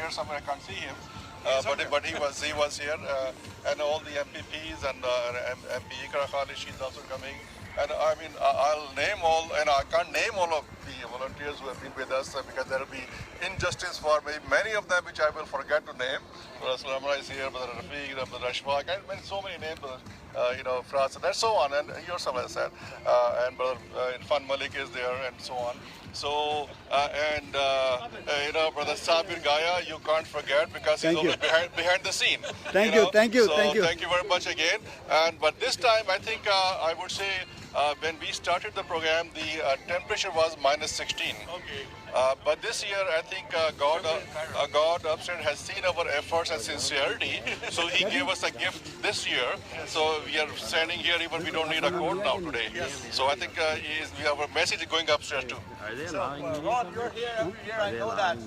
here somewhere. I can't see him. But he was here, and all the MPPs and MP Ikra Khalid, she's also coming. And I mean, I'll name all, and I can't name all of the volunteers who have been with us because there will be injustice for many of them, which I will forget to name. Brother Salamra is here, Brother Rafiq, Brother Ashfaq, and so many names, Fras, and so on, and yourself, as I said, and Brother Irfan Malik is there, and so on. So, Brother Sabir Gaya, you can't forget because he's always behind the scene. Thank you. Thank you very much again. But this time, I think I would say when we started the program, the temperature was minus 16. Okay. But this year, I think God upstairs has seen our efforts and sincerity, so He gave us a gift this year. So we are standing here, even we don't need a coat now today. So I think our message is going upstairs too. Ron, you're here every year. I know that.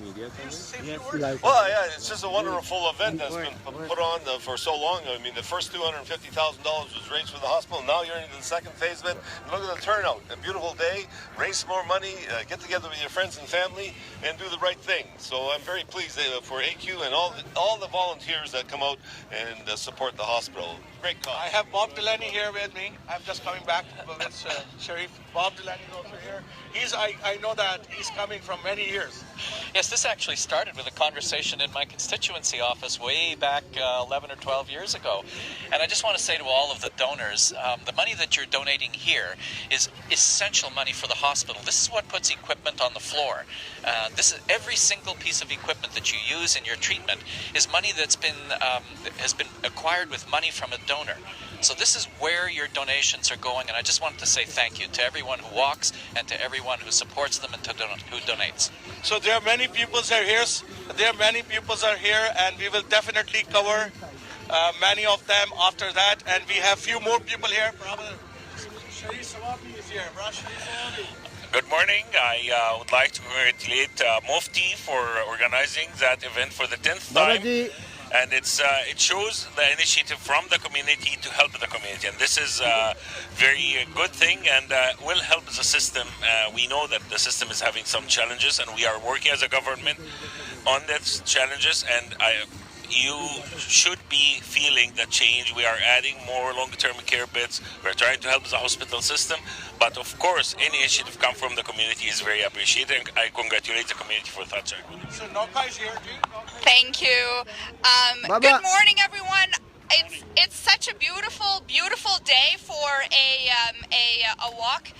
Well, yeah, it's just a wonderful event that's been put on for so long. I mean, the first $250,000 was raised for the hospital. Now you're into the second phase of it. And look at the turnout. A beautiful day. Raise more money. Get together with your friends and family and do the right thing. So I'm very pleased for AQ and all the volunteers that come out and support the hospital. Great cause. I have Bob Delaney here with me. I'm just coming back with Sharif. Bob Delaney is also here. I know that he's coming from many years. Yes, this actually started with a conversation in my constituency office way back 11 or 12 years ago. And I just want to say to all of the donors, the money that you're donating here is essential money for the hospital. This is what puts equipment on the floor. This is every single piece of equipment that you use in your treatment is money that's has been acquired with money from a donor. So this is where your donations are going, and I just wanted to say thank you to everyone who walks and to everyone who supports them and who donates. So there are many pupils here. And we will definitely cover many of them after that. And we have few more people here. Sharif Sawabi is here. Good morning. I would like to congratulate Mufti for organizing that event for the 10th time. And it shows the initiative from the community to help the community. And this is a very good thing and will help the system. We know that the system is having some challenges and we are working as a government on those challenges. And you should be feeling the change. We are adding more long-term care beds. We're trying to help the hospital system. But of course, any initiative come from the community is very appreciated. And I congratulate the community for that. So Noka is here. Thank you. Good morning, everyone. It's such a beautiful day for a walk.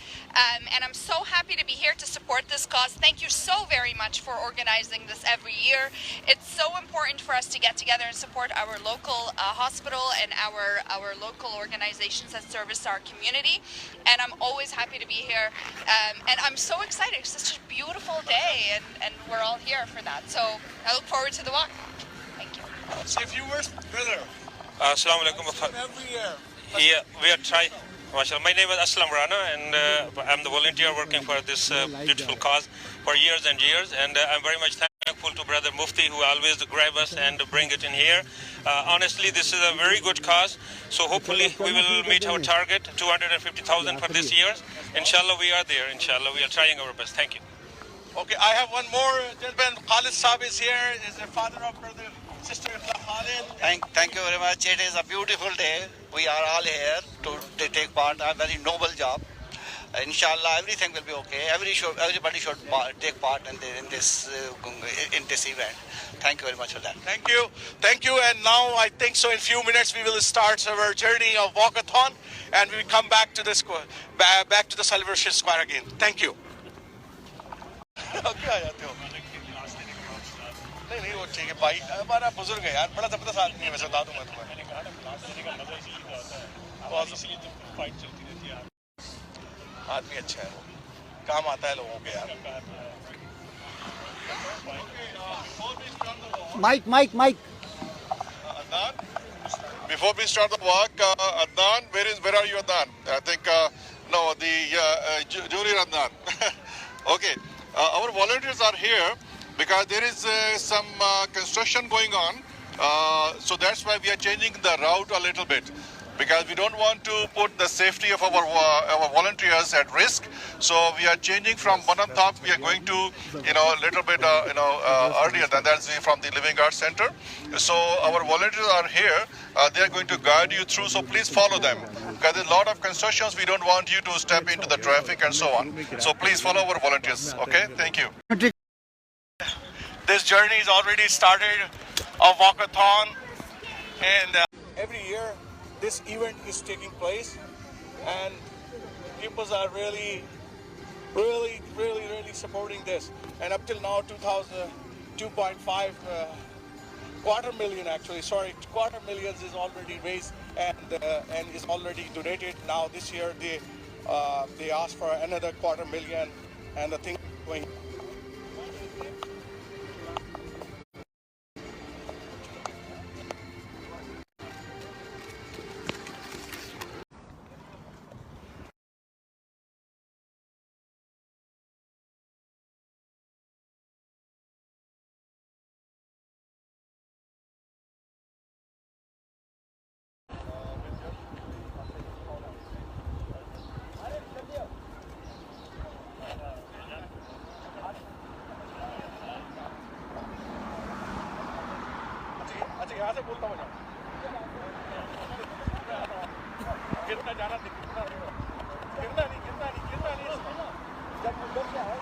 And I'm so happy to be here to support this cause. Thank you so very much for organizing this every year. It's so important for us to get together and support our local hospital and our local organizations that service our community. And I'm always happy to be here. And I'm so excited. It's such a beautiful day, and we're all here for that. So I look forward to the walk. Thank you. Say a few words, brother. Assalamu alaikum. Every year. Yeah, we are trying. My name is Aslam Rana, and I'm the volunteer working for this beautiful cause for years and years. And I'm very much thankful to Brother Mufti, who always grab us and bring it in here. Honestly, this is a very good cause. So hopefully we will meet our target, 250,000 for this year. Inshallah, we are there. Inshallah, we are trying our best. Thank you. Okay, I have one more gentleman. Khalid Saab is here. Is the father of Brother Sister Khalid. Thank you very much. It is a beautiful day. We are all here to take part. A very noble job. Inshallah, everything will be okay. Everybody should take part in this event. Thank you very much for that. Thank you. And now I think so. In few minutes we will start our journey of walkathon, and we will come back to the square, back to the Celebration Square again. Thank you. नहीं वो ठीक है भाई हमारा बुजुर्ग है यार बड़ा जबरदस्त आदमी है वैसे बता दूं मैं तुम्हें आदमी अच्छा है वो काम आता है लोगों के यार Mike. Adnan, before we start the walk, Adnan, where are you, Adnan? I think Junior Adnan. Okay, our volunteers are here because there is some construction going on, so that's why we are changing the route a little bit, because we don't want to put the safety of our volunteers at risk. So we are changing from Bananthap. We are going to, a little bit, earlier than that, from the Living Arts Center. So our volunteers are here. They are going to guide you through. So please follow them. Because there's a lot of concessions. We don't want you to step into the traffic and so on. So please follow our volunteers. Okay? Thank you. This journey is already started of walkathon, and every year this event is taking place, and people are really supporting this. And up till now, 2.5 quarter million is already raised and is already donated. Now this year they asked for another 250,000, and the thing is going. यहाँ से बोलता हूँ गिरना जाना गिरना नहीं जब मुझे क्या है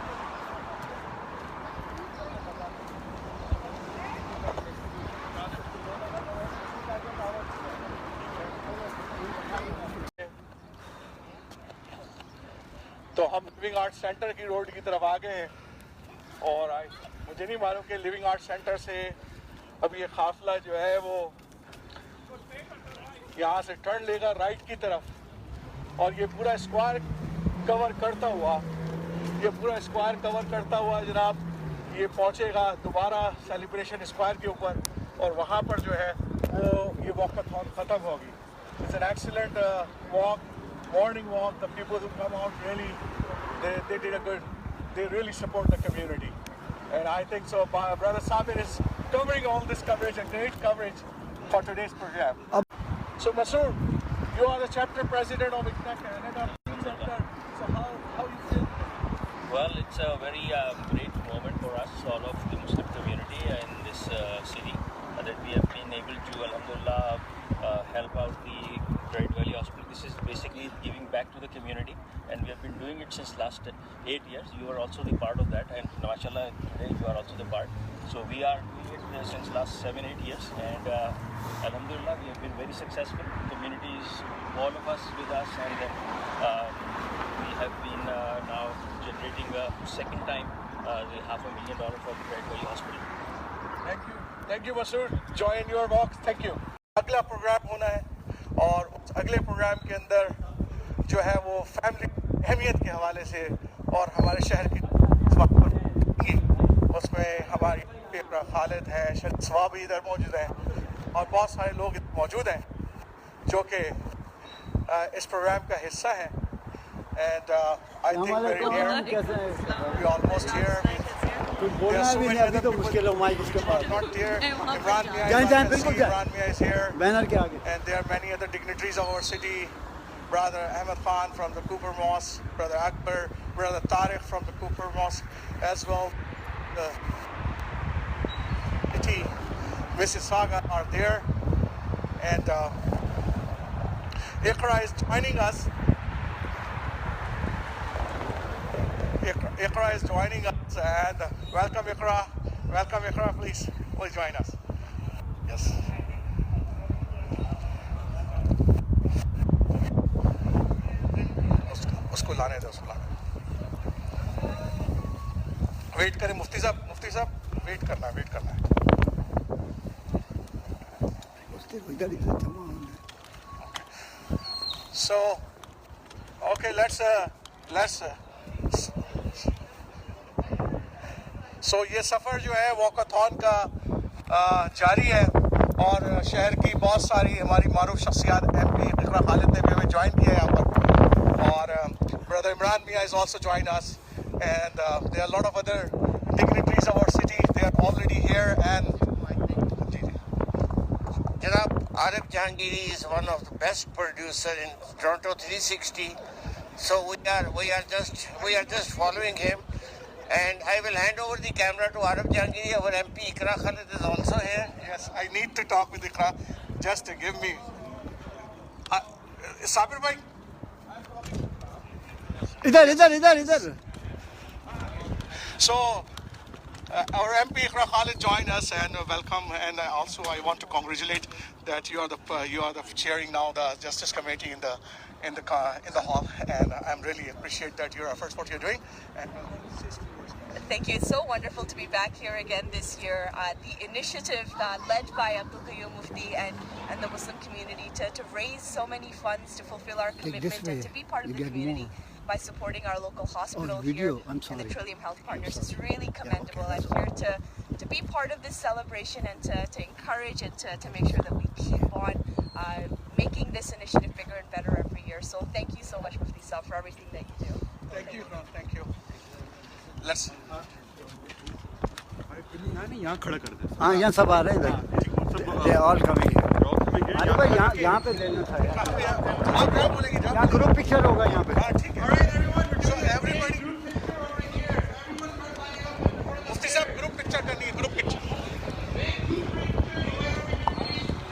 तो हम लिविंग आर्ट सेंटर की रोड की तरफ आ गए हैं और मुझे नहीं मालूम कि लिविंग आर्ट सेंटर से अब ये काफिला जो है वो यहाँ से टर्न लेगा राइट की तरफ और ये पूरा स्क्वायर कवर करता हुआ जनाब ये पहुँचेगा दोबारा सेलिब्रेशन स्क्वायर के ऊपर और वहाँ पर जो है वो ये वॉकाथॉन ख़त्म होगी. It's an excellent walk, morning walk. The people who come out really, they did a good, they really support the community. And I think so. Brother Sabir is covering all this coverage, a great coverage for today's program. So Masood, you are the chapter president of ICNA Canada. So how you feel? Well, it's a very great moment for us, all of the Muslim community in this city, that we have been able to, alhamdulillah, help out the Great Valley Hospital. This is basically giving back to the community, and we have been doing it since last 8 years. You are also the part of that, and mashallah, today you are also the part. So we are doing it since last 7-8 years, and alhamdulillah, we have been very successful. The community is all of us with us, and we have been now generating a second time the $500,000 for the Great Valley Hospital. Thank you Masood. Join your walk. Thank you. अगला programme होना है और अगले programme के अंदर जो है वो फैमिली अहमियत के हवाले से और हमारे शहर की उसमें हमारी खालिद है, शहर भी इधर मौजूद हैं और बहुत सारे लोग मौजूद हैं जो कि इस प्रोग्राम का हिस्सा हैं. And I think we're here. We're almost here. There are so many other people not here. Imran Mia is here. And there are many other dignitaries of our city. Brother Ahmed Khan from the Cooper Mosque, Brother Akbar, Brother Tariq from the Cooper Mosque as well. The city, Mrs. Saga are there. And Iqra is joining us. Iqra is joining us, and welcome Iqra, please join us. Yes. उसको लाने दो, wait करें. मुफ्ती साहब wait करना है. So okay, let's So ये सफ़र जो है वॉकाथॉन का जारी है और शहर की बहुत सारी हमारी मारूफ शख्सियात MP इकरा खालिद ने भी हमें ज्वाइन किया है यहाँ पर और ब्रदर इमरान मियाँ is also join us and there are a lot of other dignitaries of our city. They are already here and Janab Arif Jahangiri is one of the best producer in Toronto 360 So we are just following him. And I will hand over the camera to Arab Jangiri. Our MP Ikra Khalid is also here. Yes, I need to talk with Ikra. Just to give me. Sabir bhai. Idhar. So, our MP Ikra Khalid joined us and welcome. And also, I want to congratulate that you are the chairing now the Justice Committee in the hall. And I'm really appreciate that your efforts, what you're doing. And thank you. It's so wonderful to be back here again this year. The initiative led by Abdul Qayyum Mufti and the Muslim community to raise so many funds to fulfill our commitment and to be part of the community by supporting our local hospital here and the Trillium Health Partners is really commendable. I'm here to be part of this celebration and to encourage and to make sure that we keep on making this initiative bigger and better every year. So thank you so much, Mufti Sahab, for everything that you do. Thank you. Thank you. Let's. यहाँ सब आ रहे हैं इधर. They are all coming here. अरे भाई यहाँ पे लेना था यार. यहाँ ग्रुप पिक्चर होगा यहाँ पे. ठीक है. So everybody. मुफ्ती साहब ग्रुप पिक्चर करनी है. Group picture.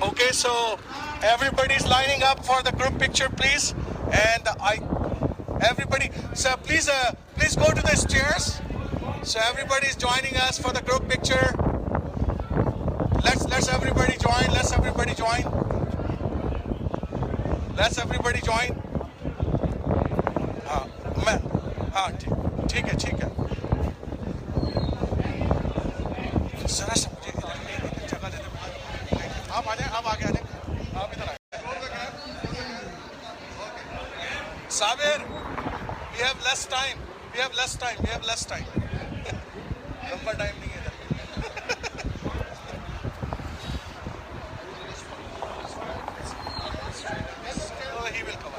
Okay, so everybody's lining up for the group picture, please. And everybody, so please go to the stairs. So everybody's joining us for the group picture. Let's everybody join. Let's everybody join. Let's everybody join. हाँ ठीक है. जरा सा मुझे जगह दे दो. आप आगे आ जाए. आप इधर आए. Sabir, we have less time. लंबा टाइम नहीं है इधर. He will come.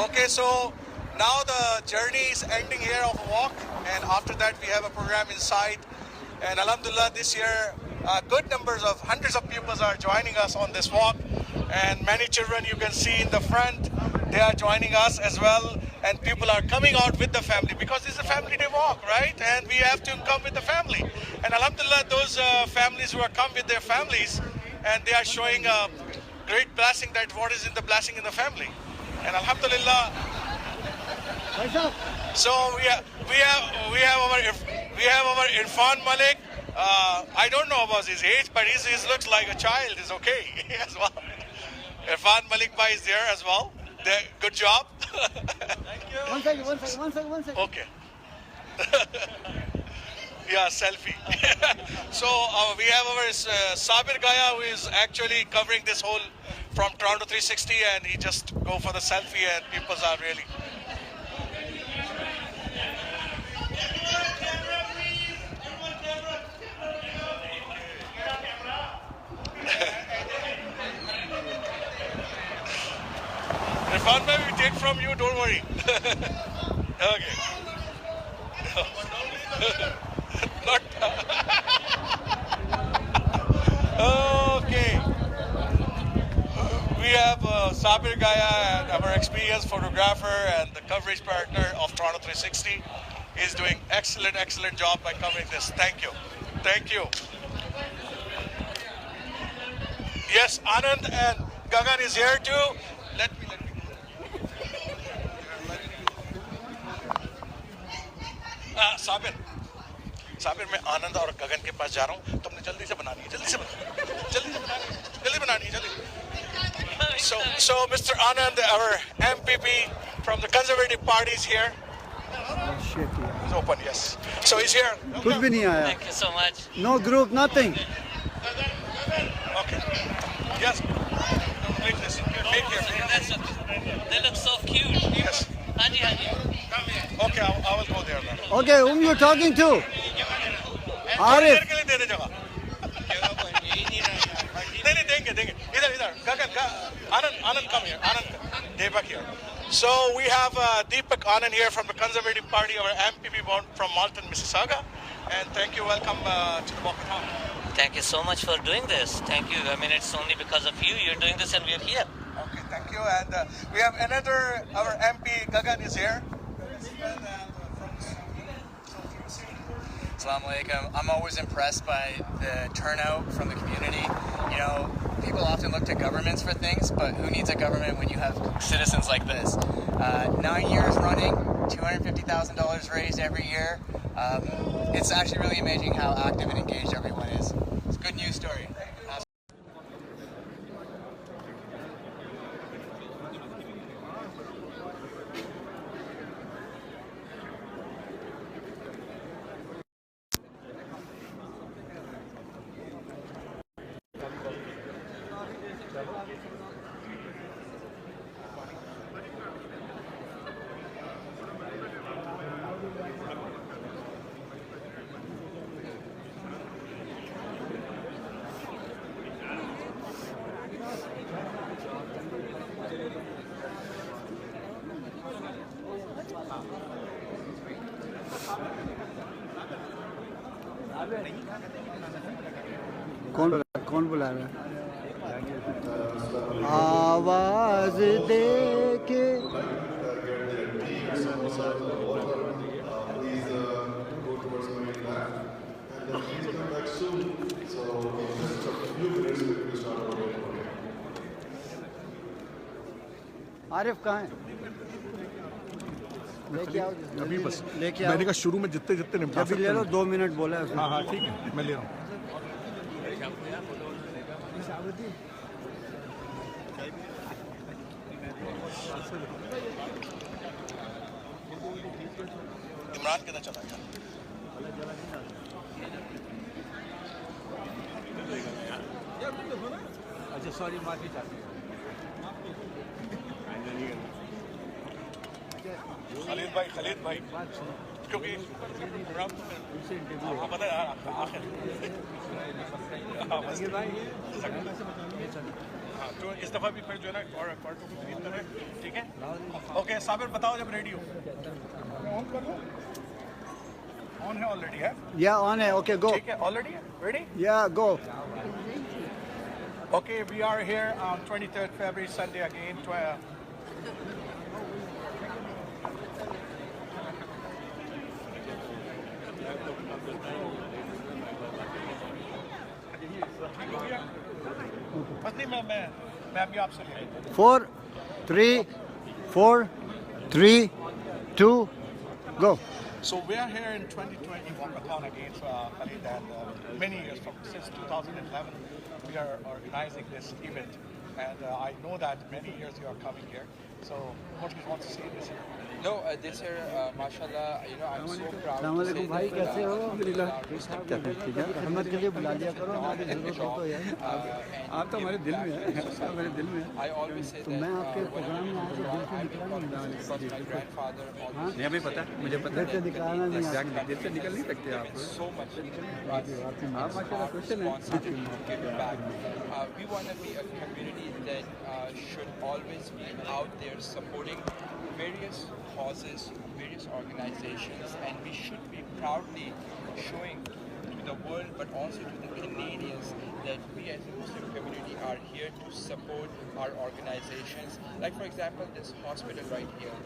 Okay, so now the journey is ending here of a walk, and after that we have a program inside. And Alhamdulillah, this year good numbers of hundreds of pupils are joining us on this walk, and many children you can see in the front, they are joining us as well. And people are coming out with the family because it's a family day walk, right? And we have to come with the family. And Alhamdulillah, those families who are come with their families, and they are showing a great blessing that what is in the blessing in the family. And Alhamdulillah. So we have our Irfan Malik. I don't know about his age, but he looks like a child. He's okay as well. Irfan Malik Bhai is there as well. Good job. Thank you. One second. Okay. Yeah, selfie. So we have our Sabir Gaya, who is actually covering this whole from Toronto 360, and he just go for the selfie, and people are really. Irfan, we take from you, don't worry. Okay. Not. Okay. We have Sabir Gaya, and our experienced photographer and the coverage partner of Toronto 360. He's doing excellent job by covering this. Thank you. Yes, Anand and Gagan is here too. Let me. Sabir मैं आनंद और गगन के पास जा रहा हूँ. तुमने जल्दी से बनानी है. So Mr. Anand, our MPP from the Conservative Party is here. He's open, yes. So he's here. कुछ भी नहीं आया. Thank you so much. No group, nothing. Okay. Yes. Make this. They look so cute. Yes. Haji. Okay, I will go there then. Okay, whom you talking to? Arif. नहीं देंगे. इधर. Gagan, Anand come here. Deepak here. So we have Deepak Anand here from the Conservative Party, our MPP from Malton, Mississauga. And thank you, welcome to the walkathon. Thank you so much for doing this. Thank you. I mean, it's only because of you. You're doing this and we're here. Okay, Thank you. And we have another, our MP Gagan is here. Assalamu alaikum. I'm always impressed by the turnout from the community. You know, people often look to governments for things, but who needs a government when you have citizens like this? 9 years running, $250,000 raised every year. It's actually really amazing how active and engaged everyone is. It's a good news story. कौन बुला रहा है? आवाज दे के आरिफ कहाँ है? लेके आओ अभी बस लेके आओ। मैंने कहा शुरू में जितने निपटा अभी ले लो, 2 मिनट बोला है उसने। हाँ ठीक है, मैं ले रहा हूँ। इमरान किधर चला गया? अच्छा सॉरी, माफी चाहती हूँ। खालिद भाई क्योंकि पता है आखिर हाँ तो इस दफ़ा भी फिर जो है ना और पार्टों को खरीद करें, ठीक है? ओके साबिर बताओ जब रेडी हो। ऑन है ऑलरेडी है? या ऑन है, ओके गो। ठीक है, ऑलरेडी है, रेडी? या गो। Okay, we are here on 23rd February, Sunday again. मैं अभी आपसे 4 3 4 3 2 go. So we are here in 2020 walkathon again, Khalid, and many years since 2011 we are organizing this event, and I know that many years you are coming here. So what do you want to say this year? No, this year, mashallah, you know, I'm so proud अस्सलाम to वालेकुम say भाई, that कैसे हो? अल्हम्दुलिल्लाह ठीक है। रहमत के लिए बुला लिया करो, हमारी जरूरत हो तो यार। आप तो हमारे दिल में हैं, हमारे दिल में हैं। I always say तो that मैं आपके प्रोग्राम में आके दिल से निकला नहीं। because my grandfather always नहीं हमें पता, मुझे पता है। दिल से निकालना नहीं आता। दिल से निकल नहीं सकते आप। So much आप माशाल्लाह क्वेश्चन है। give back. We want to be a community that should always be out there supporting various causes, various organizations, and we should be proudly showing to the world, but also to the Canadians, that we as a Muslim community are here to support our organizations. Like for example, this hospital right here,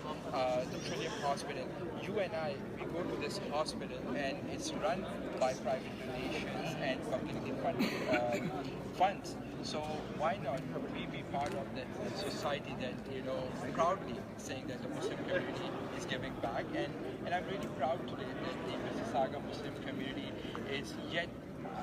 the Trillium Hospital. You and I, we go to this hospital and it's run by private donations and publicly funded funds. So why not we be part of that society that, you know, proudly saying that the Muslim community is giving back, and I'm really proud today that the Mississauga Muslim community is yet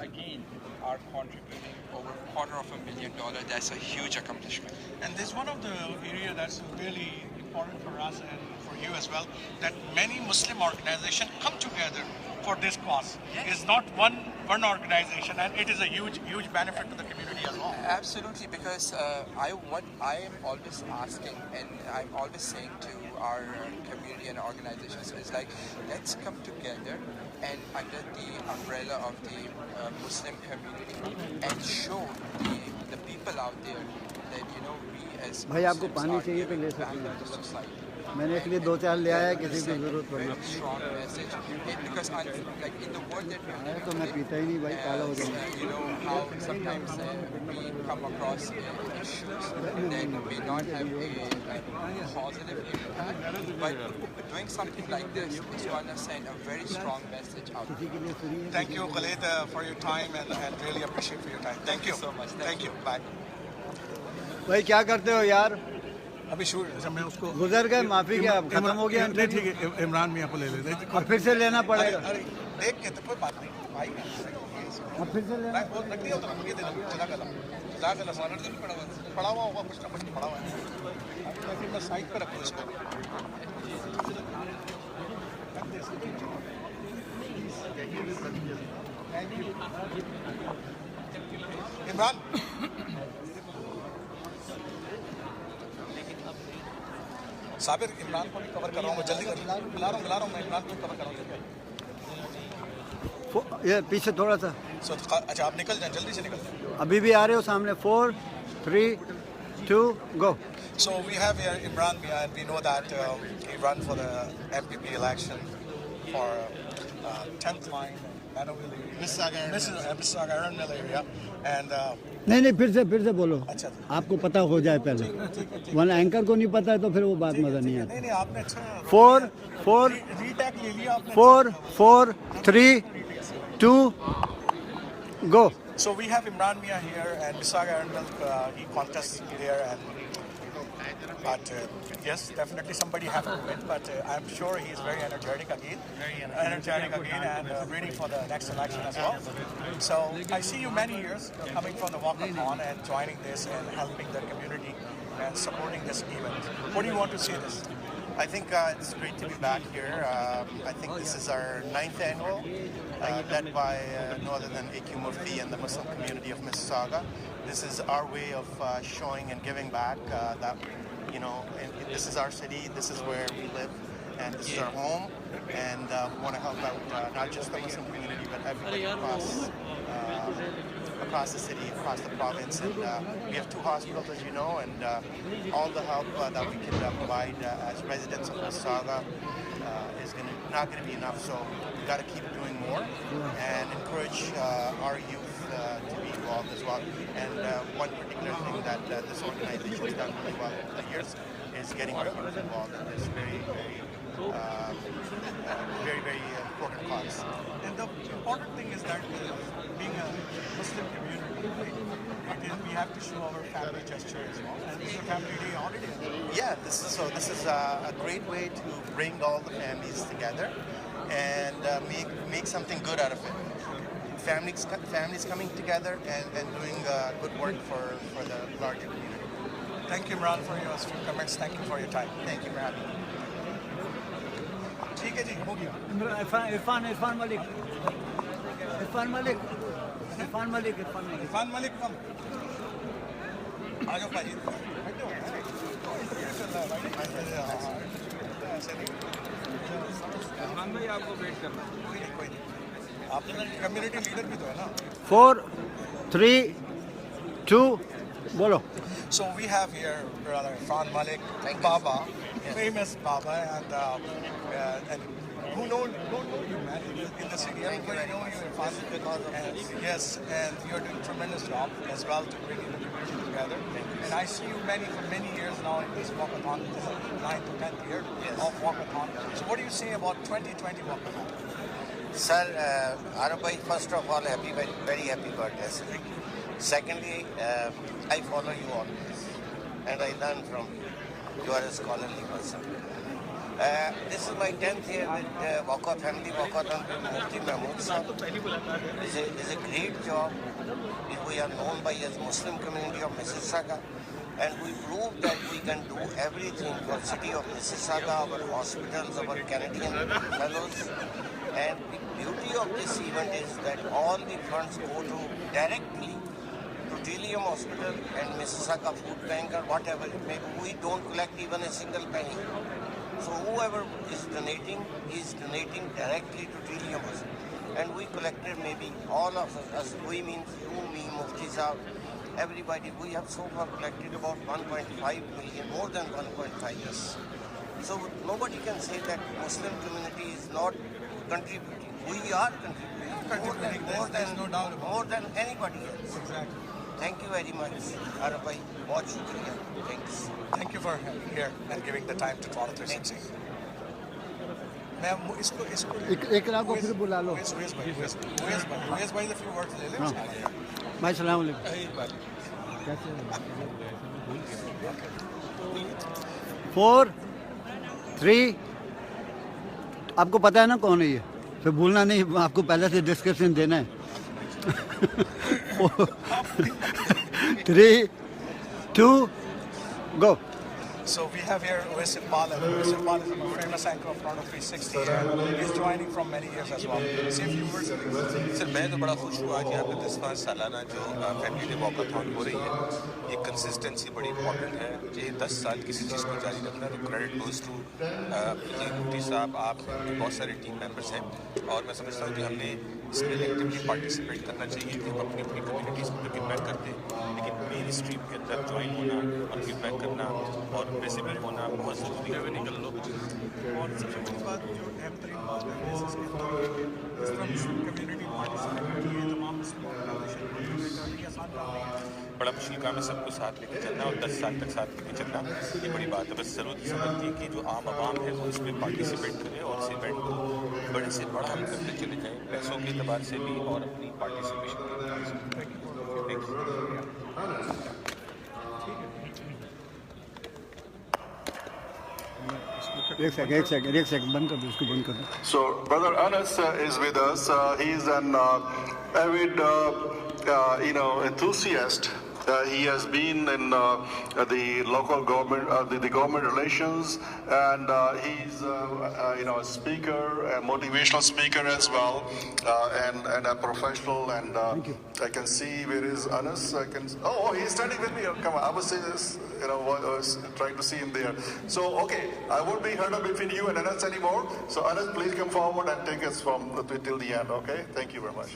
again are contributing over $250,000. That's a huge accomplishment. And this is one of the area that's really important for us and for you as well, that many Muslim organizations come together for this cause. Yes. It's not one organization, and it is a huge benefit to the community as well. Absolutely, because what I am always asking and I'm always saying to our community and organizations is like, let's come together and under the umbrella of the Muslim community and show the people out there that, you know, we as भाई आपको Muslims पानी are चाहिए तो giving ले back सकते to the society. मैंने इसलिए 2-4 ले आया किसी को जरूरत पड़ना strong message because like in the world that we live तो मैं पीता ही नहीं भाई काला हो जाऊंगा you know how sometimes we come across issues that may not have a positive impact, but doing something like this is going to send a very strong message out. Thank you, Khalid, for your time and really appreciate for your time. Thank you so much. Thank you. Bye. भाई क्या करते हो यार अभी shoot मैं उसको गुजर गए माफी क्या अब खत्म हो गया नहीं ठीक है इमरान मियां को ले लेते अब फिर से लेना पड़ेगा अरे देख के तो कोई बात नहीं भाई अब फिर से लेना बहुत रख दिया तो मुझे दे दो जज़ाकल्लाह सॉलर तो नहीं पड़ा हुआ होगा कुछ ना कुछ पड़ा हुआ है फिर मैं साइड पे रखूँ इसको इमरान साबिर इमरान को भी कवर कर रहा हूँ मैं जल्दी बुला रहा हूँ मैं इमरान को कवर कर रहा हूँ ये पीछे थोड़ा सा अच्छा आप निकल जाए जल्दी से निकल जाए अभी भी आ रहे हो सामने 4 3 2 go So we have here Imran Mia and we know that he ran for the MPP election for 10th line Mississauga Arundel area and नहीं फिर से बोलो अच्छा आपको पता हो जाए पहले वरना एंकर को नहीं पता है तो फिर वो बात मजा नहीं आती नहीं आपने अच्छा 4 रीटैक ले लिया आपने 4 3 2 go So we have Imran Mia here and Mississauga Arundel he contests there and but yes definitely somebody have to win but I'm sure he is very energetic again and ready for the next election as well so I see you many years coming from the walkathon and joining this and helping the community and supporting this event. What do you want to say this? I think it's great to be back here. I think this is our 9th annual, led by no other than AQ Mufti and the Muslim community of Mississauga. This is our way of showing and giving back that, you know, this is our city, this is where we live, and this is our home, and we want to help out not just the Muslim community, but everybody across the city, across the province, and we have 2 hospitals, as you know, and all the help that we can provide as residents of Mississauga is not going to be enough. So we've got to keep doing more and encourage our youth to be involved as well. And one particular thing that this organization has done really well over the years is getting our youth involved in this very important cause. And the important thing is that being a Muslim community, right, we have to show our family gesture as well. And this is a family day already. Yeah, this is a great way to bring all the families together and make something good out of it. Families coming together and doing good work for the larger community. Thank you, Imran, for your comments. Thank you for your time. Thank you for having me. ठीक है जी हो गया इरफान मलिक कम आ जाओ भाई इमरान भाई आपको wait करना कोई नहीं आप कम्युनिटी लीडर भी तो है ना 4 3 2 बोलो So we have here brother Irfan Malik, Baba, famous Baba, and who don't know you, man, in the city. Everybody knows you, Irfan. Yes, and you're doing a tremendous job as well to bring the community together. And I see you for many years now in this walkathon. This is the 9th to 10th year of walkathon. So what do you say about 2020 walkathon? Sir, Arab bhai, first of all, very happy birthday. Secondly, I follow you always, and I learn from you. You are a scholarly person. This is my 10th year with Family Walkathon with Mufti Mahmood Sahib. It's a great job. We are known by as Muslim community of Mississauga, and we prove that we can do everything for city of Mississauga, our hospitals, our Canadian fellows. And the beauty of this event is that all the funds go to directly to Trillium Hospital and Mississauga Food Bank or whatever it may be. We don't collect even a single penny. So whoever is donating directly to Trillium Hospital. And we collected maybe all of us, we means you, me, Mufti Sahib, everybody. We have so far collected about 1.5 million, more than 1.5 years. So nobody can say that Muslim community is not contributing. We are contributing more than anybody else. Exactly. Thank you very much, Arab bhai. Bahut shukriya. Thanks. Thank you for here and giving the time to talk to us. मैं इसको इकरा को फिर बुला लो। उवैस भाई the few words ले ले। भाई सलाम अलैकुम। कैसे 4 3 आपको पता है ना कौन है ये, फिर भूलना नहीं, आपको पहले से डिस्क्रिप्शन देना है। 3 2 go. So we have here Uwais Iqbal. Uwais Iqbal is a famous anchor of Toronto 360 and he's joining from many years as well. See a few words. Sir मैं तो बड़ा खुश हुआ कि यहाँ पे 10वां सालाना जो फैमिली डे वॉकाथॉन हो रही है, ये कंसिस्टेंसी बड़ी इंपॉर्टेंट है। ये 10 साल किसी चीज़ को जारी रखना, तो क्रेडिट गोज टू मुफ्ती साहब, आप बहुत सारे टीम मेंबर्स हैं और मैं समझता हूँ कि हमने इसमें एक्टिवली पार्टिसिपेट करना चाहिए कि हम अपनी अपनी कम्युनिटीज़ को फीडबैक करते हैं, लेकिन मेन स्ट्रीम के अंदर ज्वाइन होना और फीडबैक करना और विजिबल होना बहुत ज़रूरी है। निकल लो। और सबसे बड़ी बात जो अहम तरीन बात है इस तरह मुस्लिम कम्युनिटी पार्टिसिपेट करती है, तमाम मुस्लिम ऑर्गेनाइजेशन आसान काम नहीं है। बड़ा मुश्किल काम है सबको साथ लेके चलना और 10 साल तक साथ लेके चलना, ये बड़ी बात है। बस ज़रूरत समझती है कि जो आम आवाम है वो इसमें पार्टिसिपेट करे और इस इवेंट को बड़े से बड़ा हम करते चले जाएँ, पैसों के अतबार से भी और अपनी पार्टिसिपेशन के अतबार से। एक सेकंड बंद कर दो, उसको बंद कर दो। So brother Anas is with us. He is an avid enthusiast. He has been in the local government, the government relations, and he's a speaker, a motivational speaker as well, and a professional. And I can see where is Anas. He's standing with me. Come on, I was saying this. I was trying to see him there. So okay, I won't be held up between you and Anas anymore. So Anas, please come forward and take us from till the end. Okay, thank you very much.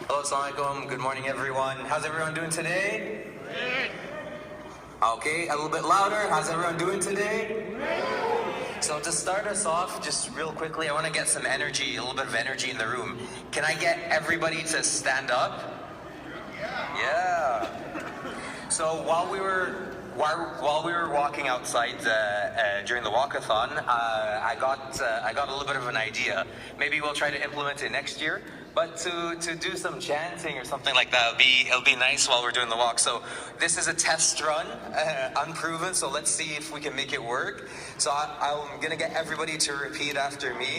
Hello, assalamualaikum. Good morning, everyone. How's everyone doing today? Great. Okay, a little bit louder. How's everyone doing today? Great. So to start us off, just real quickly, I want to get some energy, a little bit of energy in the room. Can I get everybody to stand up? Yeah. So while we were walking outside during the walkathon, I got a little bit of an idea. Maybe we'll try to implement it next year. But to do some chanting or something like that, it'll be nice while we're doing the walk. So this is a test run, unproven. So let's see if we can make it work. So I'm gonna get everybody to repeat after me.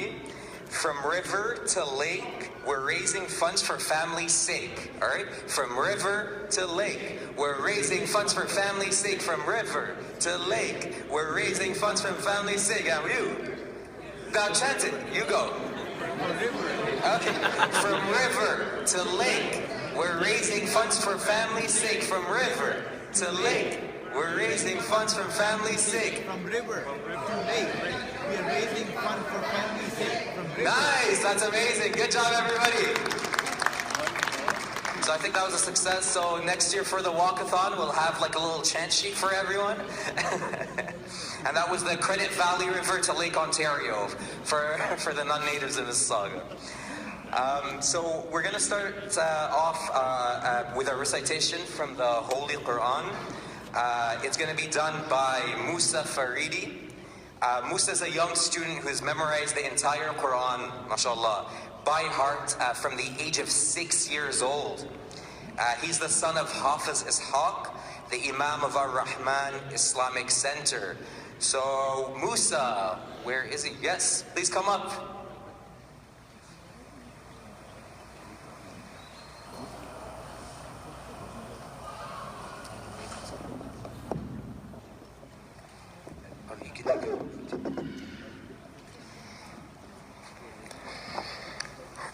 From river to lake, we're raising funds for family's sake. All right? From river to lake, we're raising funds for family's sake. From river to lake, we're raising funds for family's sake. Now you, now chant it. You go. Okay. From river to lake, we're raising funds for family's sake. From river to lake, we're raising funds for family's sake. From river to lake, we are raising funds for family's sake. From river. Nice, that's amazing. Good job, everybody. So I think that was a success. So next year for the walkathon, we'll have like a little chant sheet for everyone. And that was the Credit Valley River to Lake Ontario for the non-natives of Mississauga. So we're going to start off with a recitation from the Holy Quran. It's going to be done by Musa Faridi. Musa is a young student who has memorized the entire Quran, mashallah, by heart from the age of 6 years old. He's the son of Hafiz Ishaq, the Imam of Ar-Rahman Islamic Center. So Musa, where is he? Yes, please come up.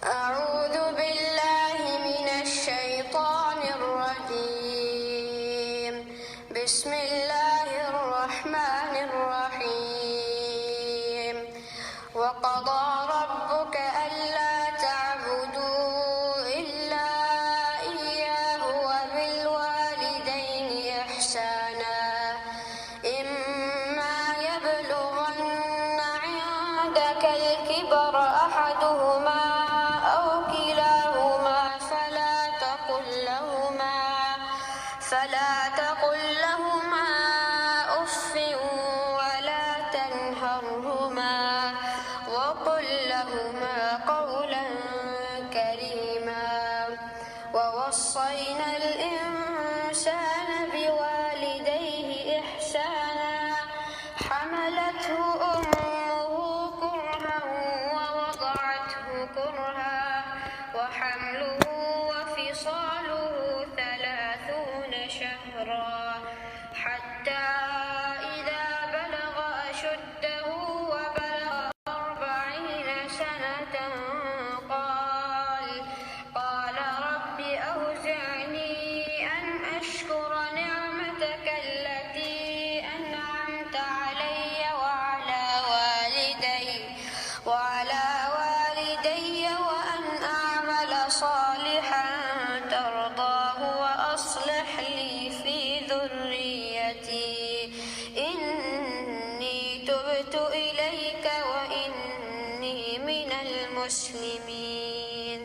أعوذ بالله من الشيطان الرجيم بسم الله الرحمن الرحيم وقضى ربك ألا تعبدوا إلا إياه وبالوالدين إحسانا ذكر أحدهما أو كلاهما فلا تقل لهما أف ولا تنهرهما وقل لهما قولا كريما ووصينا الإنسان بوالديه إحسانا حملته أمه كرها ووضعته كرها وحمله وفصاله 30 شهرا حتى إذا بلغ أشده وبلغ 40 سنة قال رب أوزعني أن أشكر نعمتك التي أنعمت علي وعلى والدي وأن أعمل صالحا ترضاه وأصلح لي في ذريتي إني تبت إليك وإني من المسلمين.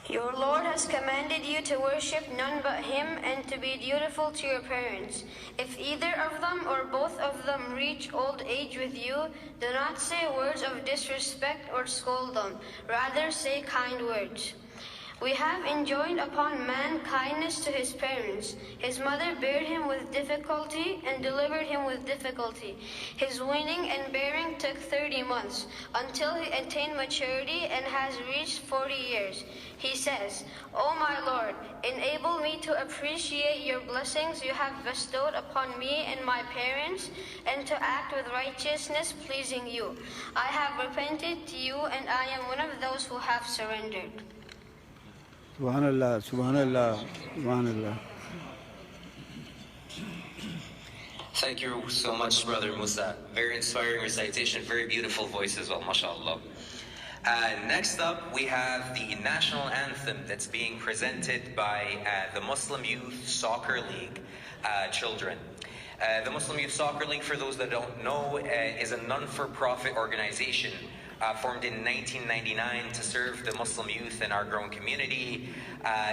Your Lord has commanded you to worship none but Him and to be dutiful to your parents. If either of them or both of them reach old age with you, do not say words of disrespect or scold them. Rather say kind words. We have enjoined upon man kindness to his parents. His mother bare him with difficulty and delivered him with difficulty. His weaning and bearing took 30 months, until he attained maturity and has reached 40 years. He says, O my Lord, enable me to appreciate your blessings you have bestowed upon me and my parents, and to act with righteousness pleasing you. I have repented to you, and I am one of those who have surrendered. Subhanallah, Subhanallah, Subhanallah. Thank you so much, Brother Musa. Very inspiring recitation, very beautiful voice as well, mashallah. Next up, we have the national anthem that's being presented by the Muslim Youth Soccer League children. The Muslim Youth Soccer League, for those that don't know, is a non-for-profit organization formed in 1999 to serve the Muslim youth in our growing community.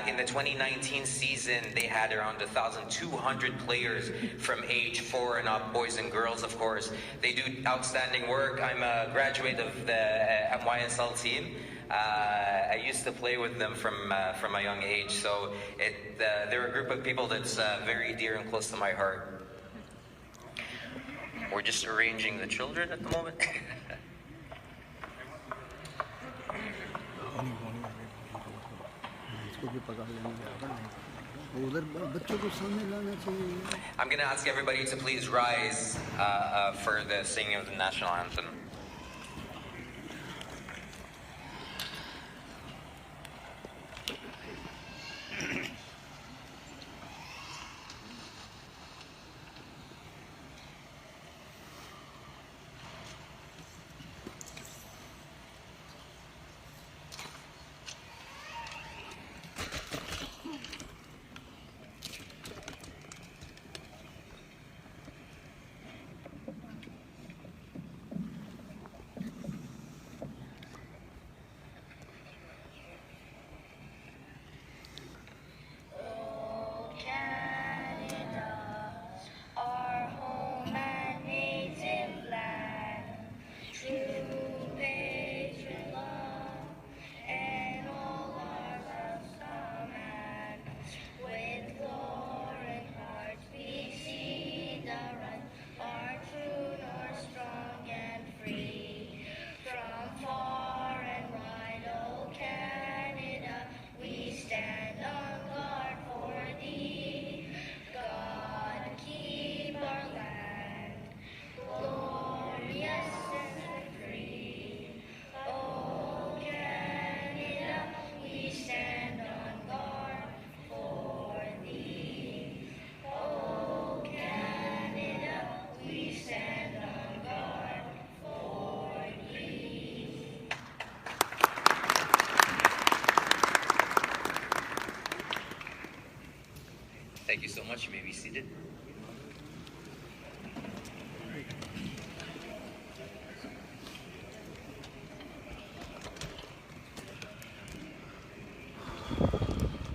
In the 2019 season, they had around 1,200 players from age 4 and up, boys and girls, of course. They do outstanding work. I'm a graduate of the MYSL team. I used to play with them from a young age, so they're a group of people that's very dear and close to my heart. We're just arranging the children at the moment. I'm going to ask everybody to please rise for the singing of the national anthem.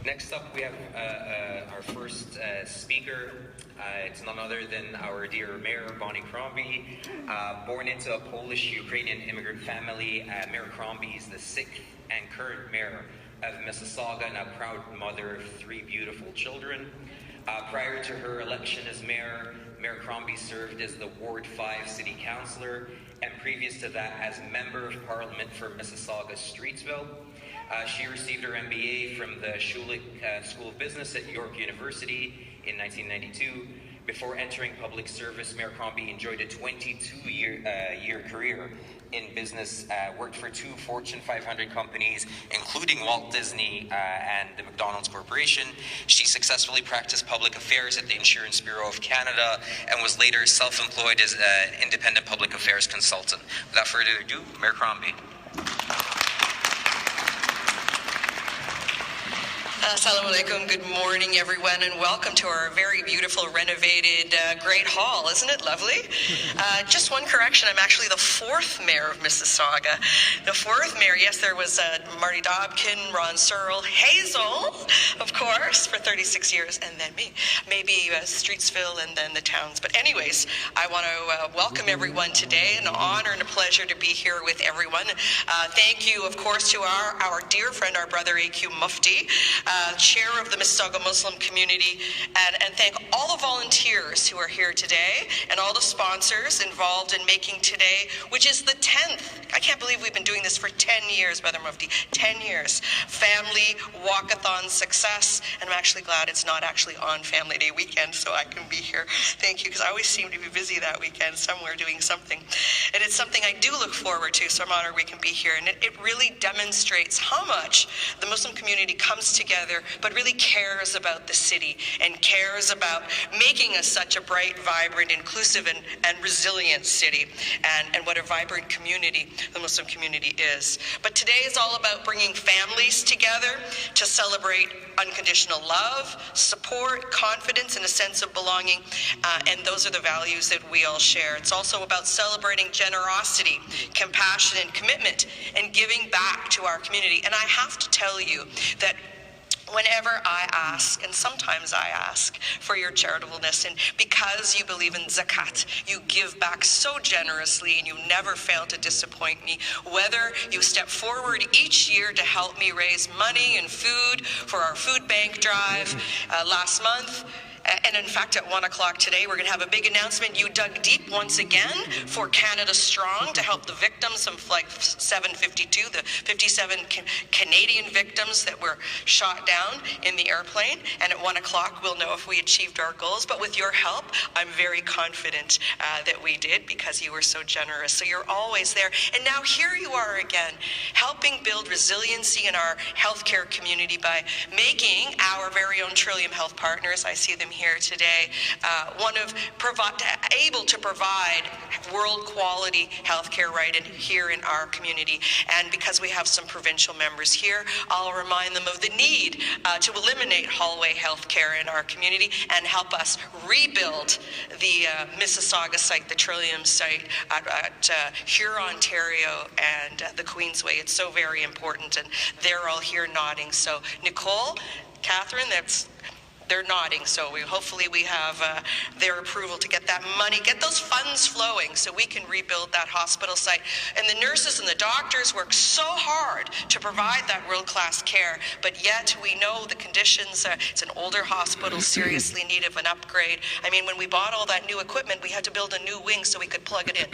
Next up, we have our first speaker. It's none other than our dear Mayor, Bonnie Crombie. Born into a Polish-Ukrainian immigrant family, Mayor Crombie is the 6th and current mayor of Mississauga and a proud mother of 3 beautiful children. Prior to her election as mayor, Mayor Crombie served as the Ward 5 City Councillor, and previous to that as Member of Parliament for Mississauga Streetsville. She received her MBA from the Schulich School of Business at York University in 1992. Before entering public service, Mayor Crombie enjoyed a 22-year career in business, worked for 2 Fortune 500 companies, including Walt Disney and the McDonald's Corporation. She successfully practiced public affairs at the Insurance Bureau of Canada and was later self-employed as an independent public affairs consultant. Without further ado, Mayor Crombie. Assalamu alaikum, good morning everyone, and welcome to our very beautiful renovated great hall. Isn't it lovely? Just one correction, I'm actually the 4th mayor of Mississauga. The 4th mayor, yes, there was Marty Dobkin, Ron Searle, Hazel, of course, for 36 years, and then me. Maybe Streetsville and then the towns. But anyways, I want to welcome everyone today. An honor and a pleasure to be here with everyone. Thank you, of course, to our dear friend, our brother AQ Mufti, chair of the Mississauga Muslim community, and thank all the volunteers who are here today and all the sponsors involved in making today, which is the 10th. I can't believe we've been doing this for 10 years, Brother Mufti, 10 years. Family walkathon success, and I'm actually glad it's not actually on Family Day weekend, so I can be here. Thank you, because I always seem to be busy that weekend somewhere doing something. And it's something I do look forward to, so I'm honored we can be here. And it really demonstrates how much the Muslim community comes together, but really cares about the city and cares about making us such a bright, vibrant, inclusive, and resilient city, and what a vibrant community the Muslim community is. But today is all about bringing families together to celebrate unconditional love, support, confidence, and a sense of belonging, and those are the values that we all share. It's also about celebrating generosity, compassion, and commitment, and giving back to our community. And I have to tell you that whenever I ask, and sometimes I ask for your charitableness, and because you believe in zakat, you give back so generously and you never fail to disappoint me. Whether you step forward each year to help me raise money and food for our food bank drive last month, and in fact, at 1 o'clock today, we're going to have a big announcement. You dug deep once again for Canada Strong to help the victims of Flight 752, the 57 Canadian victims that were shot down in the airplane. And at 1 o'clock, we'll know if we achieved our goals. But with your help, I'm very confident that we did, because you were so generous. So you're always there. And now here you are again, helping build resiliency in our healthcare community by making our very own Trillium Health Partners, I see them here today, able to provide world quality healthcare right here in our community. And because we have some provincial members here, I'll remind them of the need to eliminate hallway healthcare in our community and help us rebuild the Mississauga site, the Trillium site at Huron, Ontario, and the Queensway. It's so very important, and they're all here nodding. So Nicole, Catherine, they're nodding, so hopefully we have their approval to get that money, get those funds flowing so we can rebuild that hospital site. And the nurses and the doctors work so hard to provide that world-class care, but yet we know the conditions. It's an older hospital, seriously need of an upgrade. I mean, when we bought all that new equipment, we had to build a new wing so we could plug it in.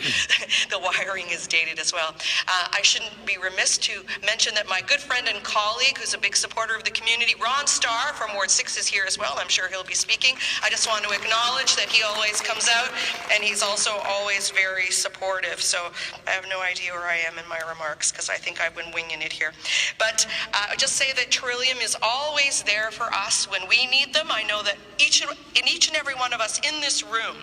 The wiring is dated as well. I shouldn't be remiss to mention that my good friend and colleague, who's a big supporter of the community, Ron Starr from Ward 6 is here as well. I'm sure he'll be speaking. I just want to acknowledge that he always comes out, and he's also always very supportive. So I have no idea where I am in my remarks, because I think I've been winging it here. But I just say that Trillium is always there for us when we need them. I know that each and every one of us in this room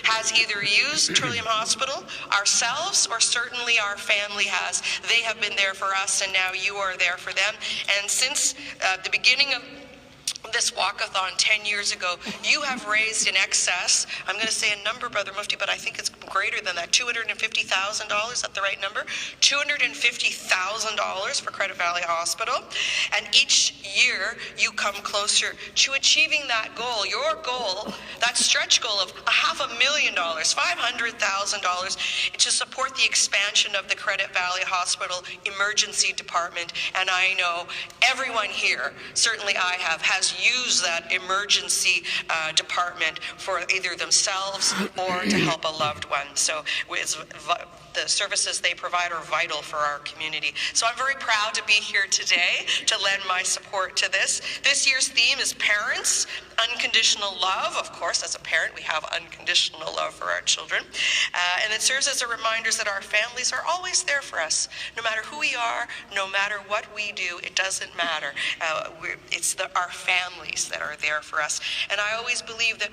has either used Trillium Hospital ourselves, or certainly our family has. They have been there for us, and now you are there for them. And since the beginning of this walkathon 10 years ago, you have raised in excess, I'm going to say a number, Brother Mufti, but I think it's greater than that, $250,000, is that the right number? $250,000 for Credit Valley Hospital. And each year you come closer to achieving that goal, your goal, that stretch goal of $500,000, $500,000 to support the expansion of the Credit Valley Hospital Emergency Department. And I know everyone here, certainly I have, has used that emergency department for either themselves or to help a loved one. So the services they provide are vital for our community. So I'm very proud to be here today to lend my support to this. This year's theme is parents, unconditional love. Of course, as a parent, we have unconditional love for our children. And it serves as a reminder that our families are always there for us. No matter who we are, no matter what we do, it doesn't matter. It's our families that are there for us. And I always believe that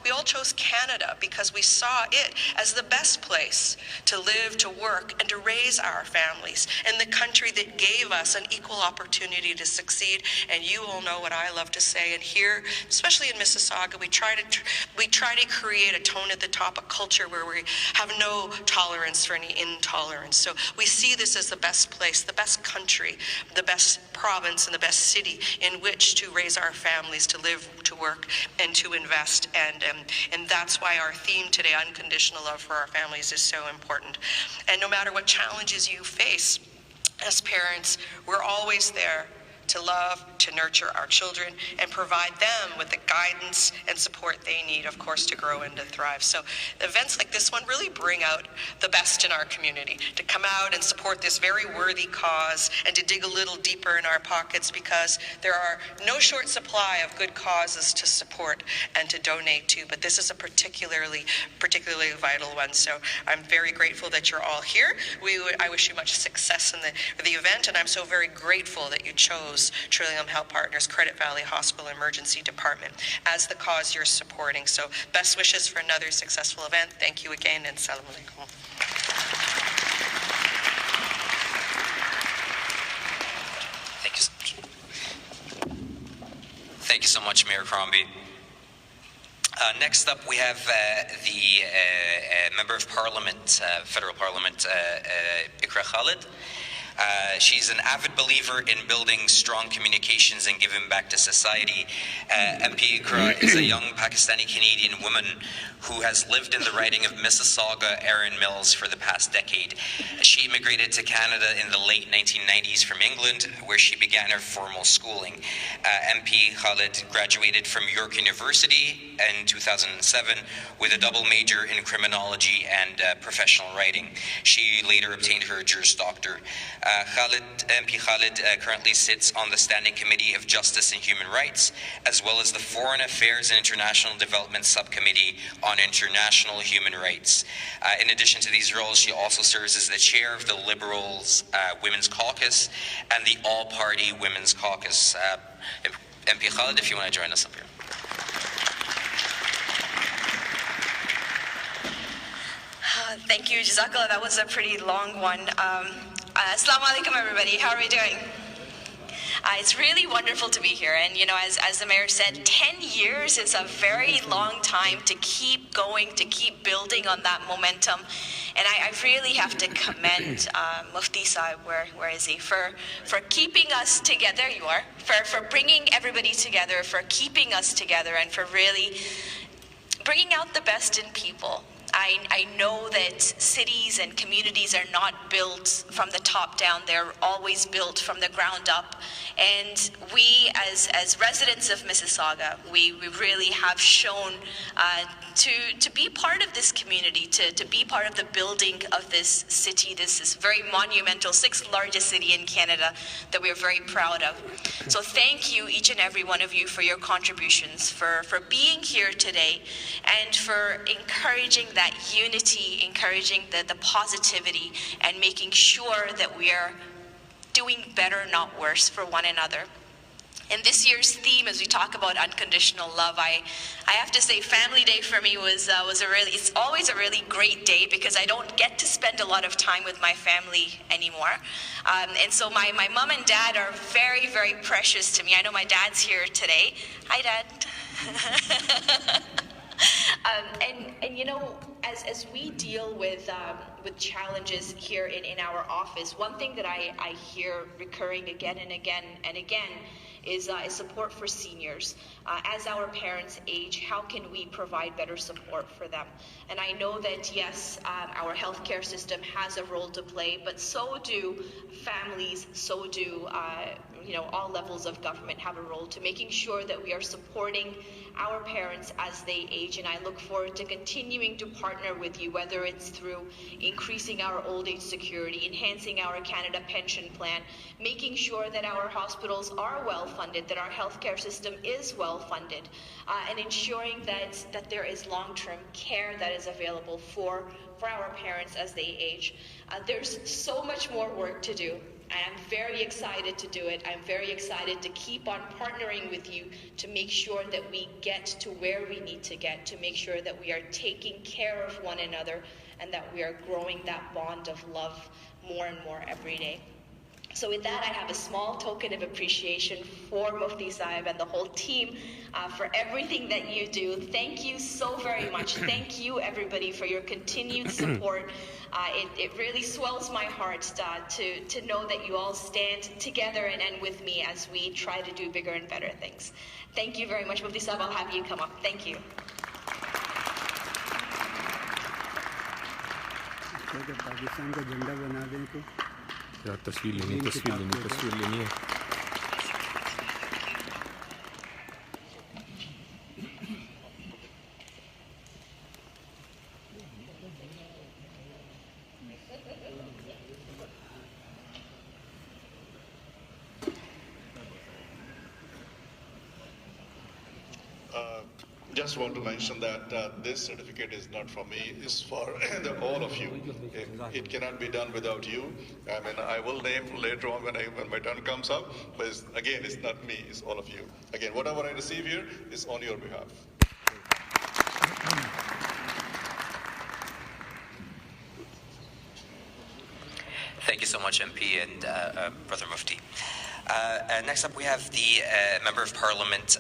we all chose Canada because we saw it as the best place to live, to work, and to raise our families, and the country that gave us an equal opportunity to succeed. And you all know what I love to say. And here, especially in Mississauga, we try to create a tone at the top, a culture where we have no tolerance for any intolerance. So we see this as the best place, the best country, the best province, and the best city in which to raise our families, to live, to work, and to invest. And that's why our theme today, unconditional love for our families, is so important. And no matter what challenges you face as parents, we're always there to love, to nurture our children, and provide them with the guidance and support they need, of course, to grow and to thrive. So events like this one really bring out the best in our community, to come out and support this very worthy cause, and to dig a little deeper in our pockets, because there are no short supply of good causes to support and to donate to, but this is a particularly vital one. So I'm very grateful that you're all here. I wish you much success in the event, and I'm so very grateful that you chose Trillium Health Partners Credit Valley Hospital Emergency Department as the cause you're supporting. So best wishes for another successful event. Thank you again, and salam alaikum. Thank you so much, Mayor Crombie. Next up, we have the Member of Parliament, Federal Parliament, Iqra Khalid. She's an avid believer in building strong communications and giving back to society. MP Iqra is a young Pakistani-Canadian woman who has lived in the riding of Mississauga, Erin Mills for the past decade. She immigrated to Canada in the late 1990s from England, where she began her formal schooling. MP Khalid graduated from York University in 2007 with a double major in criminology and professional writing. She later obtained her Juris Doctor. MP Khalid currently sits on the Standing Committee of Justice and Human Rights, as well as the Foreign Affairs and International Development Subcommittee on International Human Rights. In addition to these roles, she also serves as the chair of the Liberals Women's Caucus and the All-Party Women's Caucus. MP Khalid, if you want to join us up here. Thank you, Jazakallah. That was a pretty long one. Assalamu alaikum, everybody. How are we doing? It's really wonderful to be here. And, you know, as the mayor said, 10 years is a very long time to keep going, to keep building on that momentum. And I really have to commend Mufti Sahib, where is he, for keeping us together. There you are. For bringing everybody together, for keeping us together, and for really bringing out the best in people. I know that cities and communities are not built from the top down. They're always built from the ground up. And we, as residents of Mississauga, we really have shown to be part of this community, to be part of the building of this city. This is very monumental, 6th largest city in Canada that we are very proud of. So thank you, each and every one of you, for your contributions, for being here today, and for encouraging that unity, encouraging the positivity, and making sure that we are doing better, not worse, for one another. And this year's theme, as we talk about unconditional love, I have to say, Family Day for me was it's always a really great day because I don't get to spend a lot of time with my family anymore. And so my mom and dad are very, very precious to me. I know my dad's here today. Hi, Dad. And you know, as we deal with challenges here in our office, one thing that I hear recurring again and again and again is support for seniors. As our parents age, how can we provide better support for them? And I know that yes, our healthcare system has a role to play, but so do families, so do all levels of government have a role to making sure that we are supporting our parents as they age. And I look forward to continuing to partner with you, whether it's through increasing our old age security, enhancing our Canada pension plan, making sure that our hospitals are well funded, that our healthcare system is well funded, and ensuring that there is long-term care that is available for our parents as they age. There's so much more work to do. I'm very excited to do it. I'm very excited to keep on partnering with you to make sure that we get to where we need to get, to make sure that we are taking care of one another and that we are growing that bond of love more and more every day. So with that, I have a small token of appreciation for Mufti Sahib and the whole team for everything that you do. Thank you so very much. Thank you, everybody, for your continued support. It really swells my heart to know that you all stand together and with me as we try to do bigger and better things. Thank you very much, Mufti Sahib. I'll have you come up. Thank you. Pakistan का झंडा बना दें तो यार तस्वीर लेनी है Just want to mention that this certificate is not for me, it's for all of you. It cannot be done without you. I mean, I will name later on when my turn comes up, but it's not me, it's all of you. Again, whatever I receive here is on your behalf. Thank you so much, MP and Brother Mufti. Next up, we have the Member of Parliament,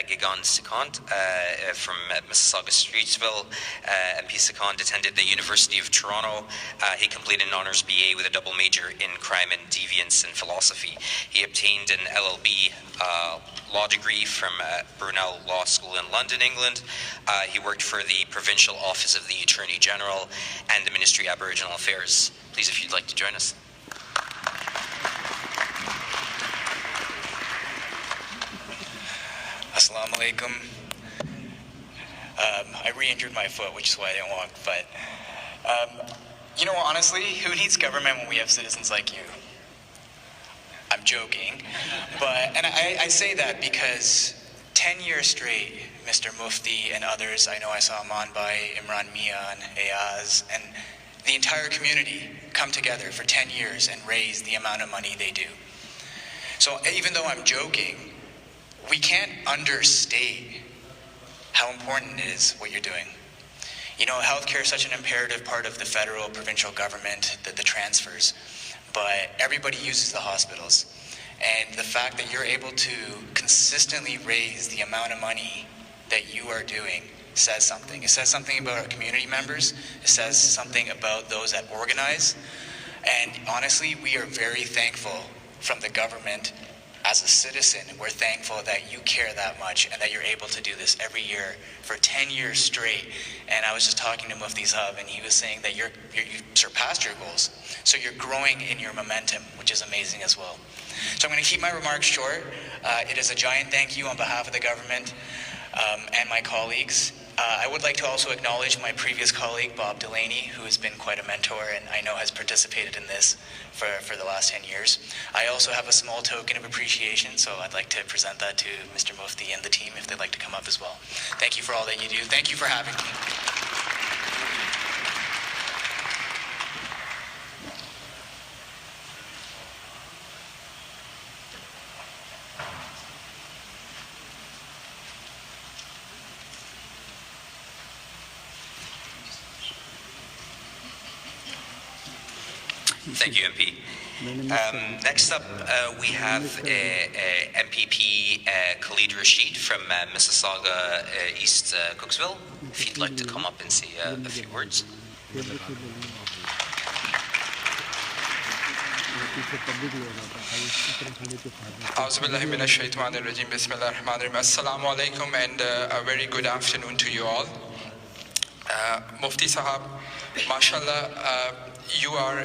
Gagan Sikand, from Mississauga Streetsville. MP Sikand attended the University of Toronto. He completed an Honours BA with a double major in Crime and Deviance and Philosophy. He obtained an LLB law degree from Brunel Law School in London, England. He worked for the Provincial Office of the Attorney General and the Ministry of Aboriginal Affairs. Please, if you'd like to join us. Assalamu alaikum. I re-injured my foot, which is why I didn't walk, but honestly, who needs government when we have citizens like you? I'm joking, and I say that because 10 years straight, Mr. Mufti and others, I know I saw Manbai, Imran Mian, Ayaz, and the entire community come together for 10 years and raise the amount of money they do. So even though I'm joking, we can't understate how important it is what you're doing. Healthcare is such an imperative part of the federal, provincial government, the transfers, but everybody uses the hospitals. And the fact that you're able to consistently raise the amount of money that you are doing says something. It says something about our community members. It says something about those that organize. And honestly, we are very thankful from the government. As a citizen, we're thankful that you care that much and that you're able to do this every year for 10 years straight. And I was just talking to Mufti Sahib, and he was saying that you've surpassed your goals. So you're growing in your momentum, which is amazing as well. So I'm going to keep my remarks short. It is a giant thank you on behalf of the government and my colleagues. I would like to also acknowledge my previous colleague, Bob Delaney, who has been quite a mentor and I know has participated in this for the last 10 years. I also have a small token of appreciation, so I'd like to present that to Mr. Mufti and the team if they'd like to come up as well. Thank you for all that you do. Thank you for having me. Thank you, MP. Next up, we have MPP Khalid Rashid from Mississauga East Cooksville. If you'd like to come up and say a few words. Assalamu alaikum and a very good afternoon to you all. Mufti Sahab, mashallah, you are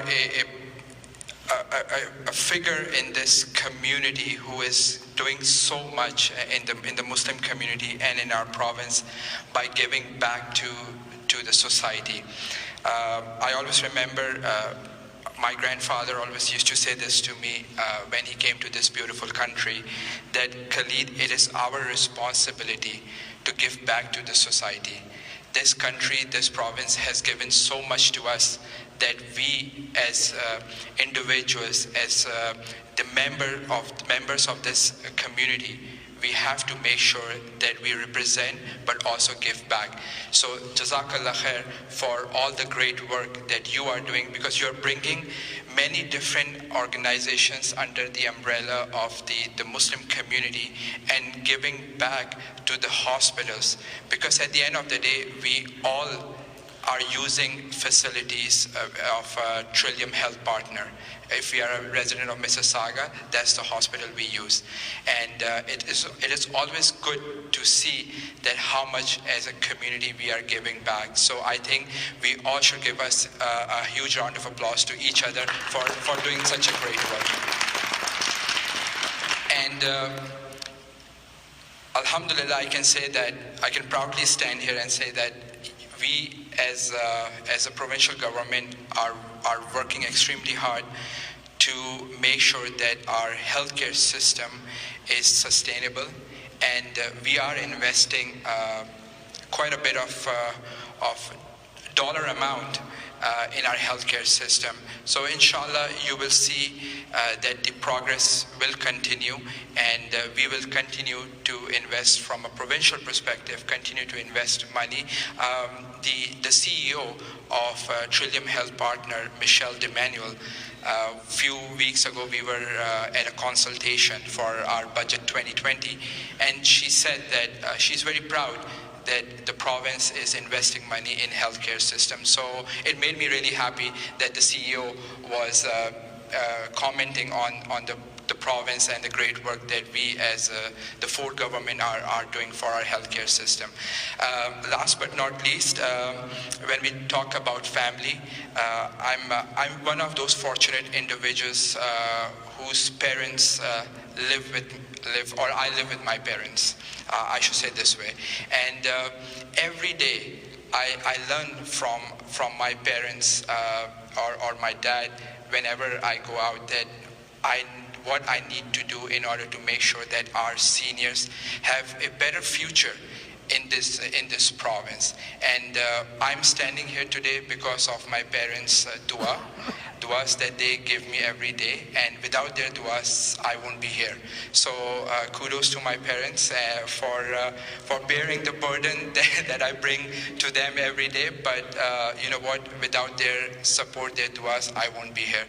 a figure in this community who is doing so much in the Muslim community and in our province by giving back to the society. I always remember my grandfather always used to say this to me when he came to this beautiful country, that Khalid, it is our responsibility to give back to the society. This country, this province has given so much to us that we as individuals, as the members of this community, we have to make sure that we represent but also give back. So Jazakallah khair for all the great work that you are doing, because you're bringing many different organizations under the umbrella of the Muslim community and giving back to the hospitals, because at the end of the day we all are using facilities of Trillium Health Partner. If we are a resident of Mississauga, that's the hospital we use. And it is always good to see that how much as a community we are giving back. So I think we all should give us a huge round of applause to each other for doing such a great work. And Alhamdulillah, I can say that, I can proudly stand here and say that we as a provincial government are working extremely hard to make sure that our healthcare system is sustainable, and we are investing quite a bit of dollar amount in our healthcare system. So inshallah you will see that the progress will continue, and we will continue to invest from a provincial perspective, continue to invest money. The CEO of Trillium Health Partner, Michelle DeManuel, a few weeks ago we were at a consultation for our budget 2020, and she said that she's very proud that the province is investing money in healthcare system. So it made me really happy that the CEO was commenting on the province and the great work that we as the Ford government are doing for our healthcare system. Last but not least, when we talk about family, I'm one of those fortunate individuals whose parents I live with my parents. I should say this way. And every day I learn from my parents or my dad whenever I go out, that what I need to do in order to make sure that our seniors have a better future in this province. And I'm standing here today because of my parents' duas that they give me every day, and without their duas I won't be here. So kudos to my parents for bearing the burden that I bring to them every day, but you know what, without their support, their duas, I won't be here.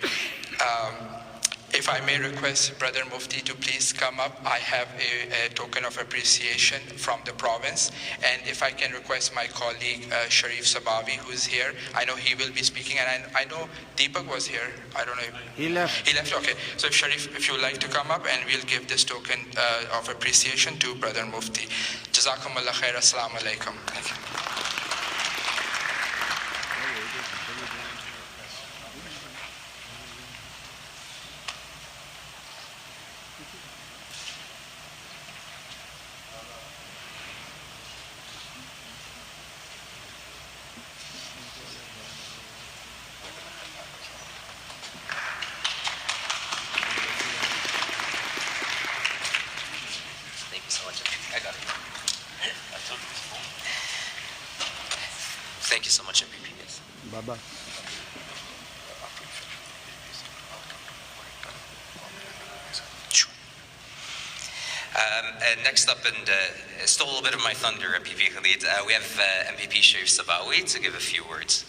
If I may request Brother Mufti to please come up, I have a token of appreciation from the province. And if I can request my colleague Sharif Sabawi, who is here, I know he will be speaking, and I know Deepak was here. I don't know if he left. He left, okay. So if Sharif, if you would like to come up, and we'll give this token of appreciation to Brother Mufti. Jazakumullah khair. Assalamu alaikum. Thank you. Thank you so much, MVP. Yes. Baba. Next up, and stole a little bit of my thunder, MPP Khalid, we have MPP Sharif Sabawi to give a few words.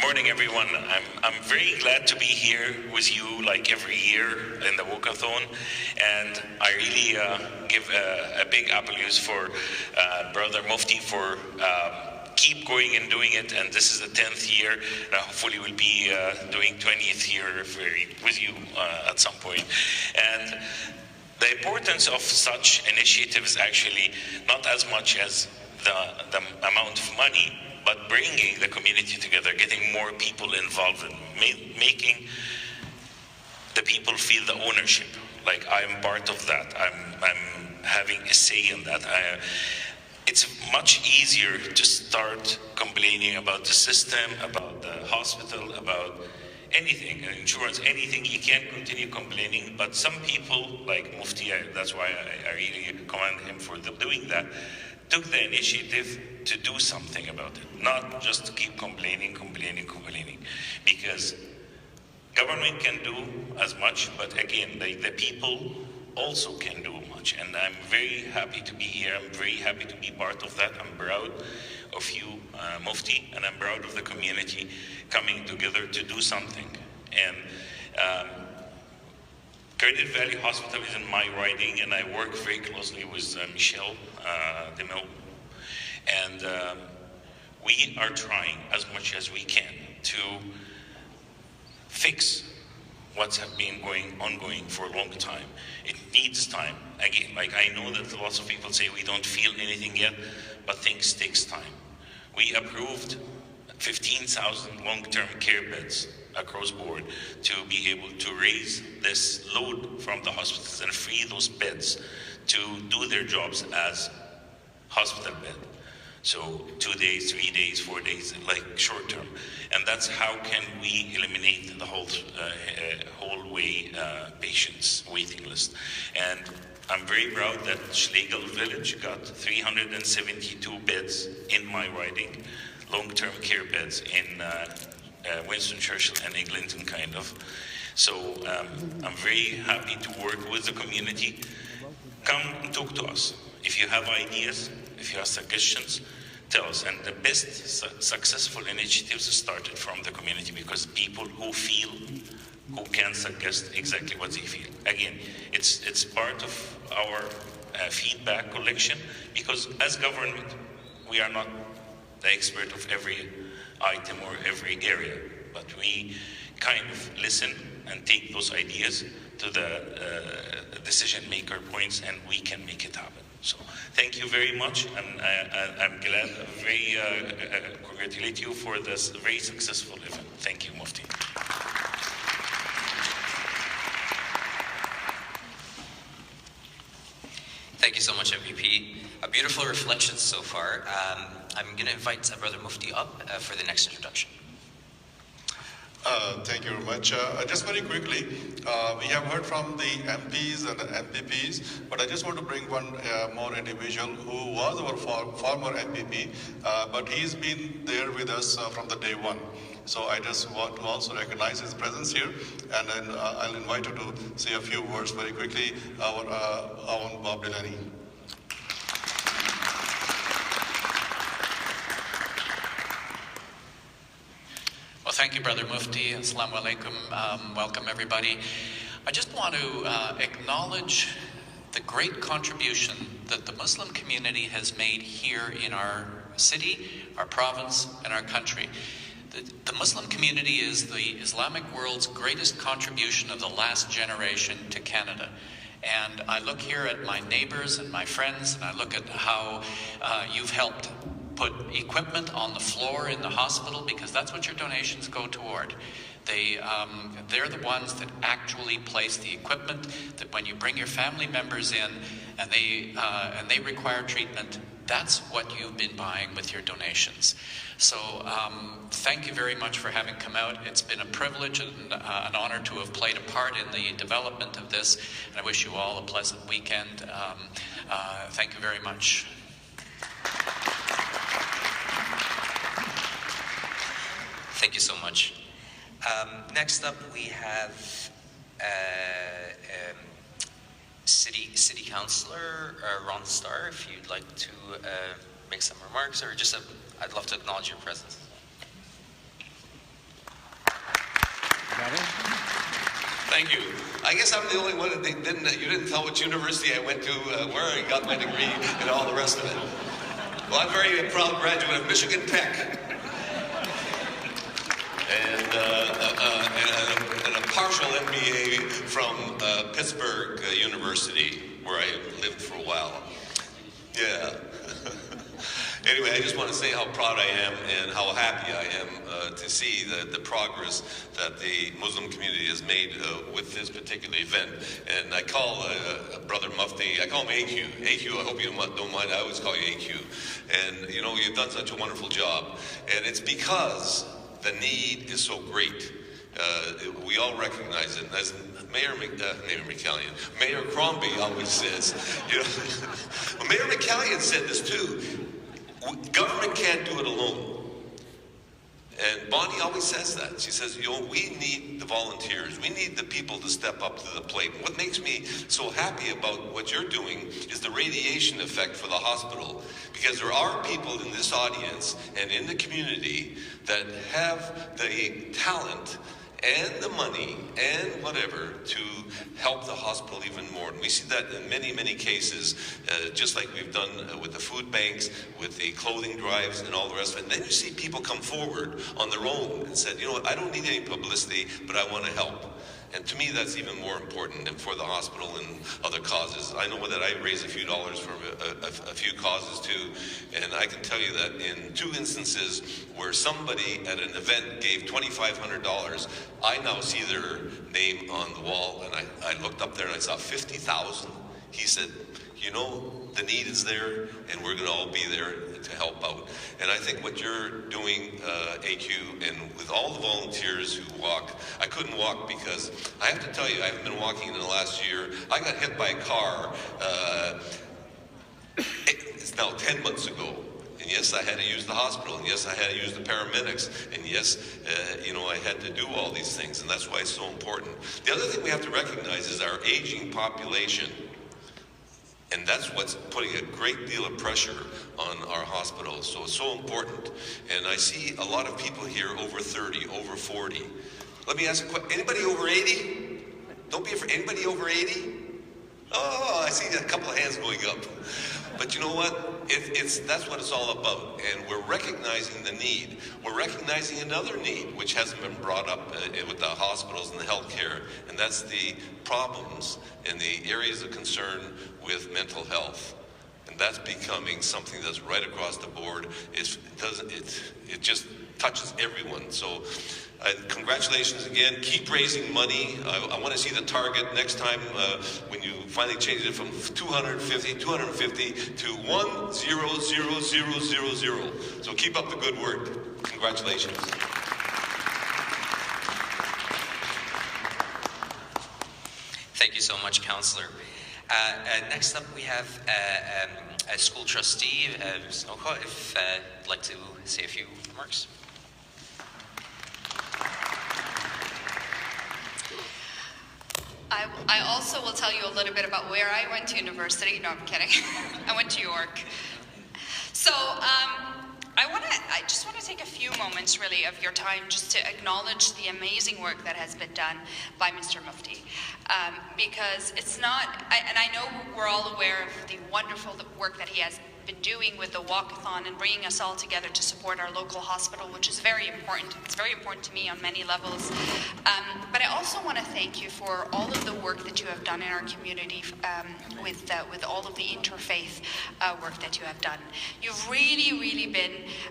morning, everyone. I'm very glad to be here with you, like every year in the walkathon, and I really give a big applause for Brother Mufti for keep going and doing it. And this is the 10th year. Hopefully, we'll be doing 20th year with you at some point. And the importance of such initiatives actually not as much as the amount of money, but bringing the community together, getting more people involved, and making the people feel the ownership. Like I'm part of that. I'm having a say in that. It's much easier to start complaining about the system, about the hospital, about anything, insurance, anything. You can't continue complaining. But some people, like Mufti, that's why I really commend him for doing that, took the initiative to do something about it, not just to keep complaining. Because government can do as much, but again, the people also can do much. And I'm very happy to be here. I'm very happy to be part of that. I'm proud of you, Mufti, and I'm proud of the community coming together to do something. And Credit Valley Hospital is in my riding, and I work very closely with Michelle Demel. And we are trying as much as we can to fix what's been ongoing for a long time. It needs time. Again, like I know that lots of people say we don't feel anything yet, but things takes time. We approved 15,000 long-term care beds across board to be able to raise this load from the hospitals and free those beds to do their jobs as hospital bed. So 2 days, 3 days, 4 days, like short term. And that's how can we eliminate the whole way patients waiting list. And I'm very proud that Schlegel Village got 372 beds in my riding, long-term care beds in Winston Churchill and Eglinton kind of. So I'm very happy to work with the community. Come and talk to us. If you have ideas, if you have suggestions, tell us. And the best successful initiatives started from the community, because people who feel, who can suggest exactly what they feel. Again, it's part of our feedback collection, because as government, we are not the expert of every item or every area, but we kind of listen and take those ideas to the decision maker points, and we can make it happen. So thank you very much, and I'm glad, very congratulate you for this very successful event. Thank you, Mufti. Thank you so much, MVP. A beautiful reflection so far. I'm going to invite Brother Mufti up for the next introduction. Thank you very much. Just very quickly, we have heard from the MPs and the MPPs, but I just want to bring one more individual who was our former MPP, but he's been there with us from the day one. So I just want to also recognize his presence here, and then I'll invite you to say a few words very quickly, our own Bob Delaney. Well, thank you, Brother Mufti. Assalamu alaikum. Welcome, everybody. I just want to acknowledge the great contribution that the Muslim community has made here in our city, our province, and our country. The Muslim community is the Islamic world's greatest contribution of the last generation to Canada. And I look here at my neighbors and my friends, and I look at how you've helped put equipment on the floor in the hospital, because that's what your donations go toward. They're the ones that actually place the equipment, that when you bring your family members in and they require treatment, that's what you've been buying with your donations. So thank you very much for having come out. It's been a privilege and an honor to have played a part in the development of this, and I wish you all a pleasant weekend. Thank you very much. Thank you so much. Next up, we have City Councillor Ron Starr. If you'd like to make some remarks, or just I'd love to acknowledge your presence. Thank you. I guess I'm the only one that you didn't tell which university I went to, where I got my degree, and all the rest of it. Well, I'm a very proud graduate of Michigan Tech. And a partial MBA from Pittsburgh University, where I lived for a while. Yeah. Anyway, I just want to say how proud I am and how happy I am to see the progress that the Muslim community has made with this particular event. And I call Brother Mufti, I call him AQ. AQ, I hope you don't mind, I always call you AQ. And you know, you've done such a wonderful job. And it's because the need is so great. We all recognize it. As Mayor Crombie always says, you know, well, Mayor McCallion said this too. Government can't do it alone. And Bonnie always says that. She says, you know, we need the volunteers. We need the people to step up to the plate. What makes me so happy about what you're doing is the radiation effect for the hospital. Because there are people in this audience and in the community that have the talent and the money and whatever to help the hospital even more. And we see that in many, many cases, just like we've done with the food banks, with the clothing drives and all the rest of it. And then you see people come forward on their own and said, you know what, I don't need any publicity, but I want to help. And to me, that's even more important than for the hospital and other causes. I know that I raise a few dollars for a few causes too, and I can tell you that in 2 instances where somebody at an event gave $2,500, I now see their name on the wall, and I looked up there and I saw 50,000. He said, you know, the need is there, and we're going to all be there to help out. And I think what you're doing, AQ, and with all the volunteers who walk, I couldn't walk because I have to tell you, I haven't been walking in the last year. I got hit by a car, it's now 10 months ago. And yes, I had to use the hospital, and yes, I had to use the paramedics, and yes, you know, I had to do all these things, and that's why it's so important. The other thing we have to recognize is our aging population. And that's what's putting a great deal of pressure on our hospitals. So it's so important. And I see a lot of people here over 30, over 40. Let me ask a question. Anybody over 80? Don't be afraid. Anybody over 80? Oh, I see a couple of hands going up. But you know what? That's what it's all about. And we're recognizing the need. We're recognizing another need, which hasn't been brought up with the hospitals and the healthcare, and that's the problems and the areas of concern with mental health. And that's becoming something that's right across the board. It just touches everyone. So congratulations again. Keep raising money. I want to see the target next time when you finally change it from 250 to 100,000. So keep up the good work. Congratulations. Thank you so much, Councillor. Next up, we have a school trustee, Ms. Noko, if you'd like to say a few remarks. I also will tell you a little bit about where I went to university. No, I'm kidding. I went to York. So I just want to take a few moments really of your time just to acknowledge the amazing work that has been done by Mr. Mufti. Because it's not, and I know we're all aware of the wonderful work that he has been doing with the walkathon and bringing us all together to support our local hospital, which is very important. It's very important to me on many levels. But I also want to thank you for all of the work that you have done in our community with all of the interfaith work that you have done. You've really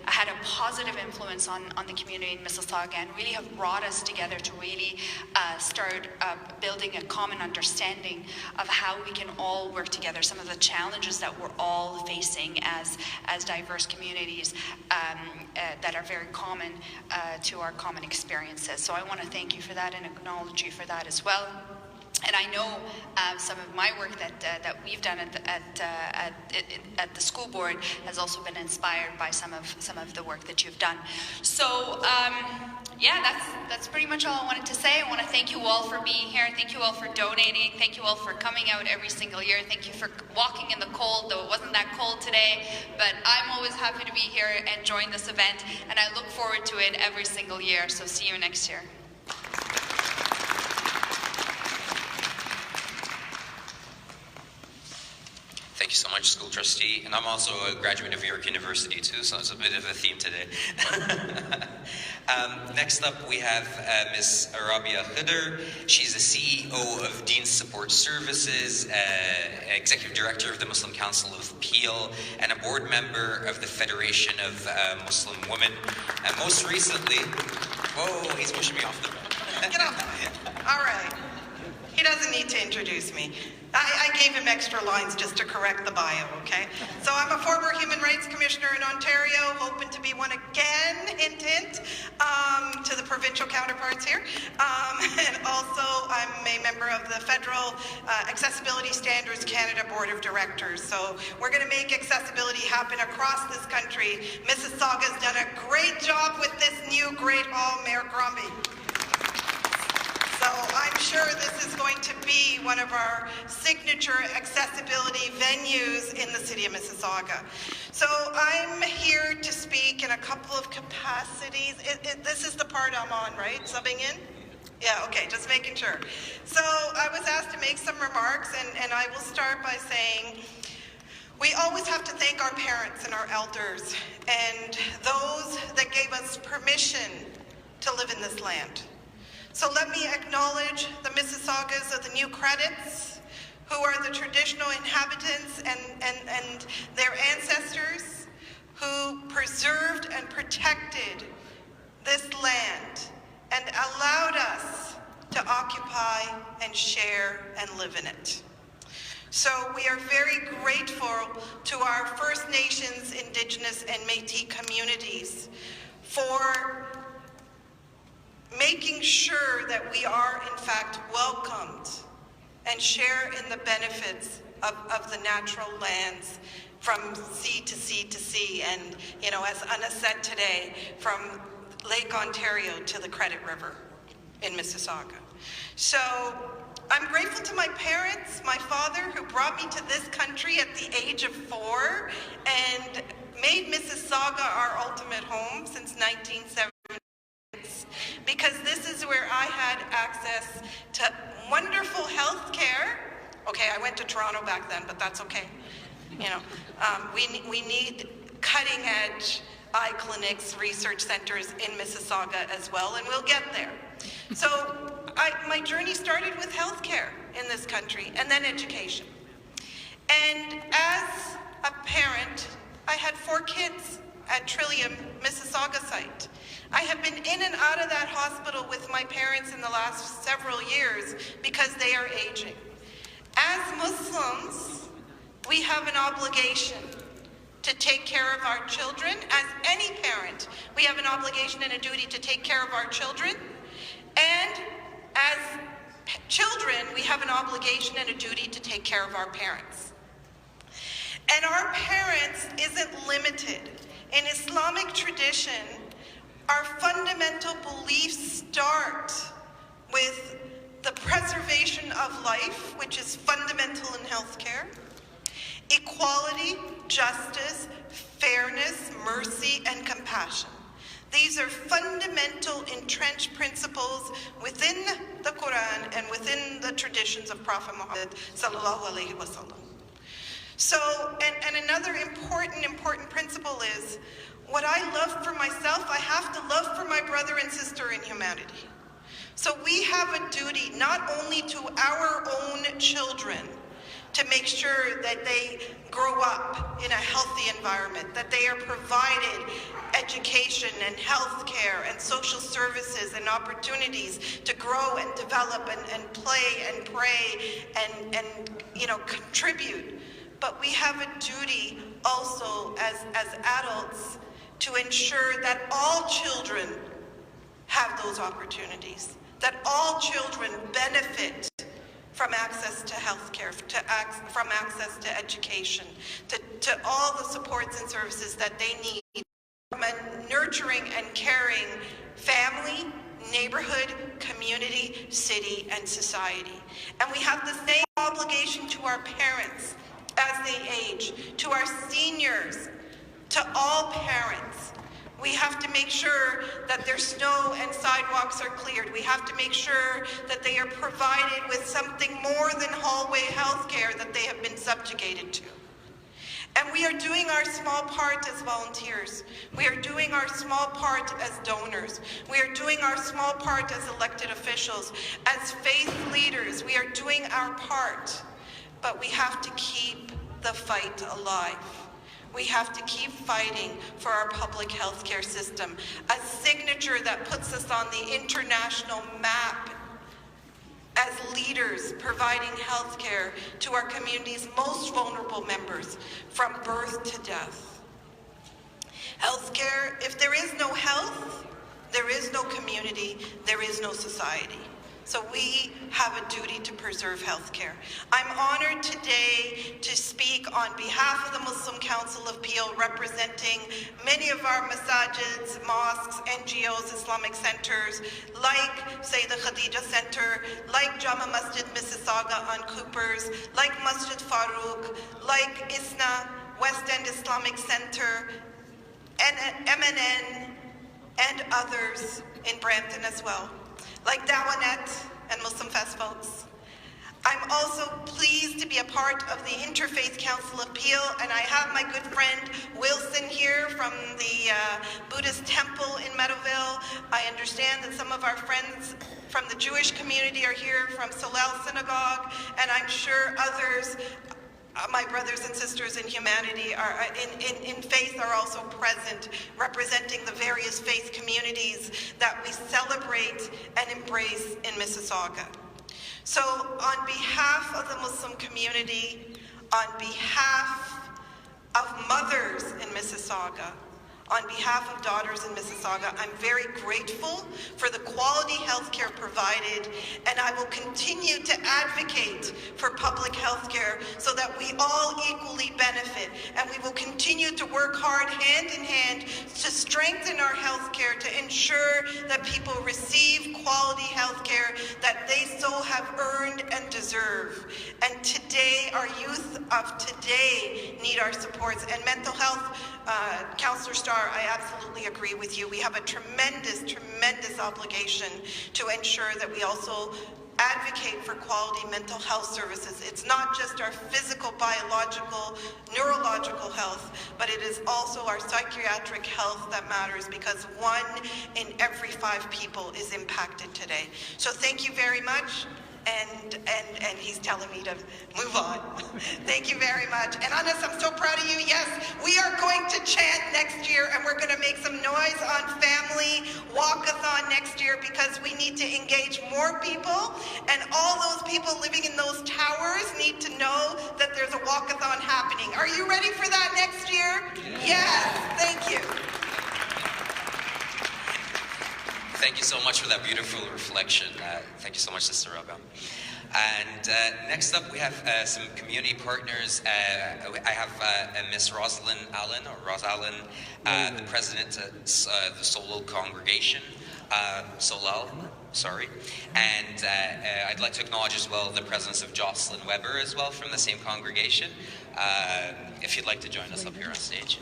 had a positive influence on the community in Mississauga and really have brought us together to really start building a common understanding of how we can all work together, some of the challenges that we're all facing as diverse communities that are very common to our common experiences. So I want to thank you for that and acknowledge you for that as well. And I know some of my work that we've done at the school board has also been inspired by some of the work that you've done. So yeah, that's pretty much all I wanted to say. I want to thank you all for being here. Thank you all for donating. Thank you all for coming out every single year. Thank you for walking in the cold, though it wasn't that cold today. But I'm always happy to be here and join this event, and I look forward to it every single year. So see you next year. Thank you so much, school trustee. And I'm also a graduate of York University too, so it's a bit of a theme today. Next up, we have Ms. Arabia Khidr. She's the CEO of Dean Support Services, Executive Director of the Muslim Council of Appeal, and a board member of the Federation of Muslim Women. And most recently, whoa, he's pushing me off the bed. Get off. All right. He doesn't need to introduce me. I gave him extra lines just to correct the bio, okay? So I'm a former Human Rights Commissioner in Ontario, hoping to be one again, hint, hint, to the provincial counterparts here. And also I'm a member of the Federal Accessibility Standards Canada Board of Directors. So we're gonna make accessibility happen across this country. Mississauga's done a great job with this new Great Hall, Mayor Crombie. So I'm sure this is going to be one of our signature accessibility venues in the city of Mississauga. So I'm here to speak in a couple of capacities. This is the part I'm on, right? Subbing in? Yeah, okay, just making sure. So I was asked to make some remarks, and I will start by saying we always have to thank our parents and our elders and those that gave us permission to live in this land. So let me acknowledge the Mississaugas of the New Credits, who are the traditional inhabitants and their ancestors who preserved and protected this land and allowed us to occupy and share and live in it. So we are very grateful to our First Nations, Indigenous, and Métis communities for making sure that we are in fact welcomed and share in the benefits of the natural lands from sea to sea to sea, and as Anna said today, from Lake Ontario to the Credit River in Mississauga. So I'm grateful to my parents, my father who brought me to this country at the age of 4 and made Mississauga our ultimate home since 1970. Because this is where I had access to wonderful health care. Okay, I went to Toronto back then, but that's okay. We need cutting edge eye clinics, research centers in Mississauga as well, and we'll get there. So my journey started with health care in this country and then education. And as a parent, I had 4 kids at Trillium Mississauga site. I have been in and out of that hospital with my parents in the last several years because they are aging. As Muslims, we have an obligation to take care of our children. As any parent, we have an obligation and a duty to take care of our children. And as children, we have an obligation and a duty to take care of our parents. And our parents isn't limited. In Islamic tradition, our fundamental beliefs start with the preservation of life, which is fundamental in healthcare, equality, justice, fairness, mercy, and compassion. These are fundamental entrenched principles within the Quran and within the traditions of Prophet Muhammad sallallahu alaihi wasallam. So, and another important principle is, what I love for myself, I have to love for my brother and sister in humanity. So we have a duty not only to our own children to make sure that they grow up in a healthy environment, that they are provided education and health care and social services and opportunities to grow and develop and play and pray and contribute. But we have a duty also as adults to ensure that all children have those opportunities, that all children benefit from access to healthcare, from access to education, to all the supports and services that they need, from a nurturing and caring family, neighborhood, community, city, and society. And we have the same obligation to our parents as they age, to our seniors, to all parents. We have to make sure that their snow and sidewalks are cleared. We have to make sure that they are provided with something more than hallway health care that they have been subjugated to. And we are doing our small part as volunteers. We are doing our small part as donors. We are doing our small part as elected officials. As faith leaders, we are doing our part. But we have to keep the fight alive. We have to keep fighting for our public health care system, a signature that puts us on the international map as leaders providing health care to our community's most vulnerable members from birth to death. Health care, if there is no health, there is no community, there is no society. So we have a duty to preserve health care. I'm honored today to speak on behalf of the Muslim Council of Peel, representing many of our masajids, mosques, NGOs, Islamic centers, like, say, the Khadija Center, like Jama Masjid Mississauga on Coopers, like Masjid Farooq, like ISNA, West End Islamic Center, and MNN, and others in Brampton as well, like Dawanet and Muslim Festivals. I'm also pleased to be a part of the Interfaith Council of Peel, and I have my good friend Wilson here from the Buddhist temple in Meadowville. I understand that some of our friends from the Jewish community are here from Solel Synagogue, and I'm sure others, my brothers and sisters in humanity, are in faith, are also present, representing the various faith communities that we celebrate and embrace in Mississauga. So on behalf of the Muslim community, on behalf of mothers in Mississauga, on behalf of daughters in Mississauga, I'm very grateful for the quality health care provided, and I will continue to advocate for public health care so that we all equally benefit. And we will continue to work hard hand in hand to strengthen our health care, to ensure that people receive quality health care that they so have earned and deserve. And today, our youth of today need our supports. And mental health, Councillor Starr, I absolutely agree with you. We have a tremendous, tremendous obligation to ensure that we also advocate for quality mental health services. It's not just our physical, biological, neurological health, but it is also our psychiatric health that matters, because 1 in every 5 people is impacted today. So thank you very much. And he's telling me to move on. Thank you very much. And Anas, I'm so proud of you. Yes, we are going to chant next year, and we're going to make some noise on Family Walkathon next year, because we need to engage more people, and all those people living in those towers need to know that there's a walkathon happening. Are you ready for that next year? Yes. Thank you. Thank you so much for that beautiful reflection. Thank you so much, Sister Rabia. And next up, we have some community partners. I have Miss Rosalind Allen, or Ros Allen, the president of the Solal congregation, Solal, sorry. And I'd like to acknowledge as well the presence of Jocelyn Weber as well from the same congregation. If you'd like to join us up here on stage.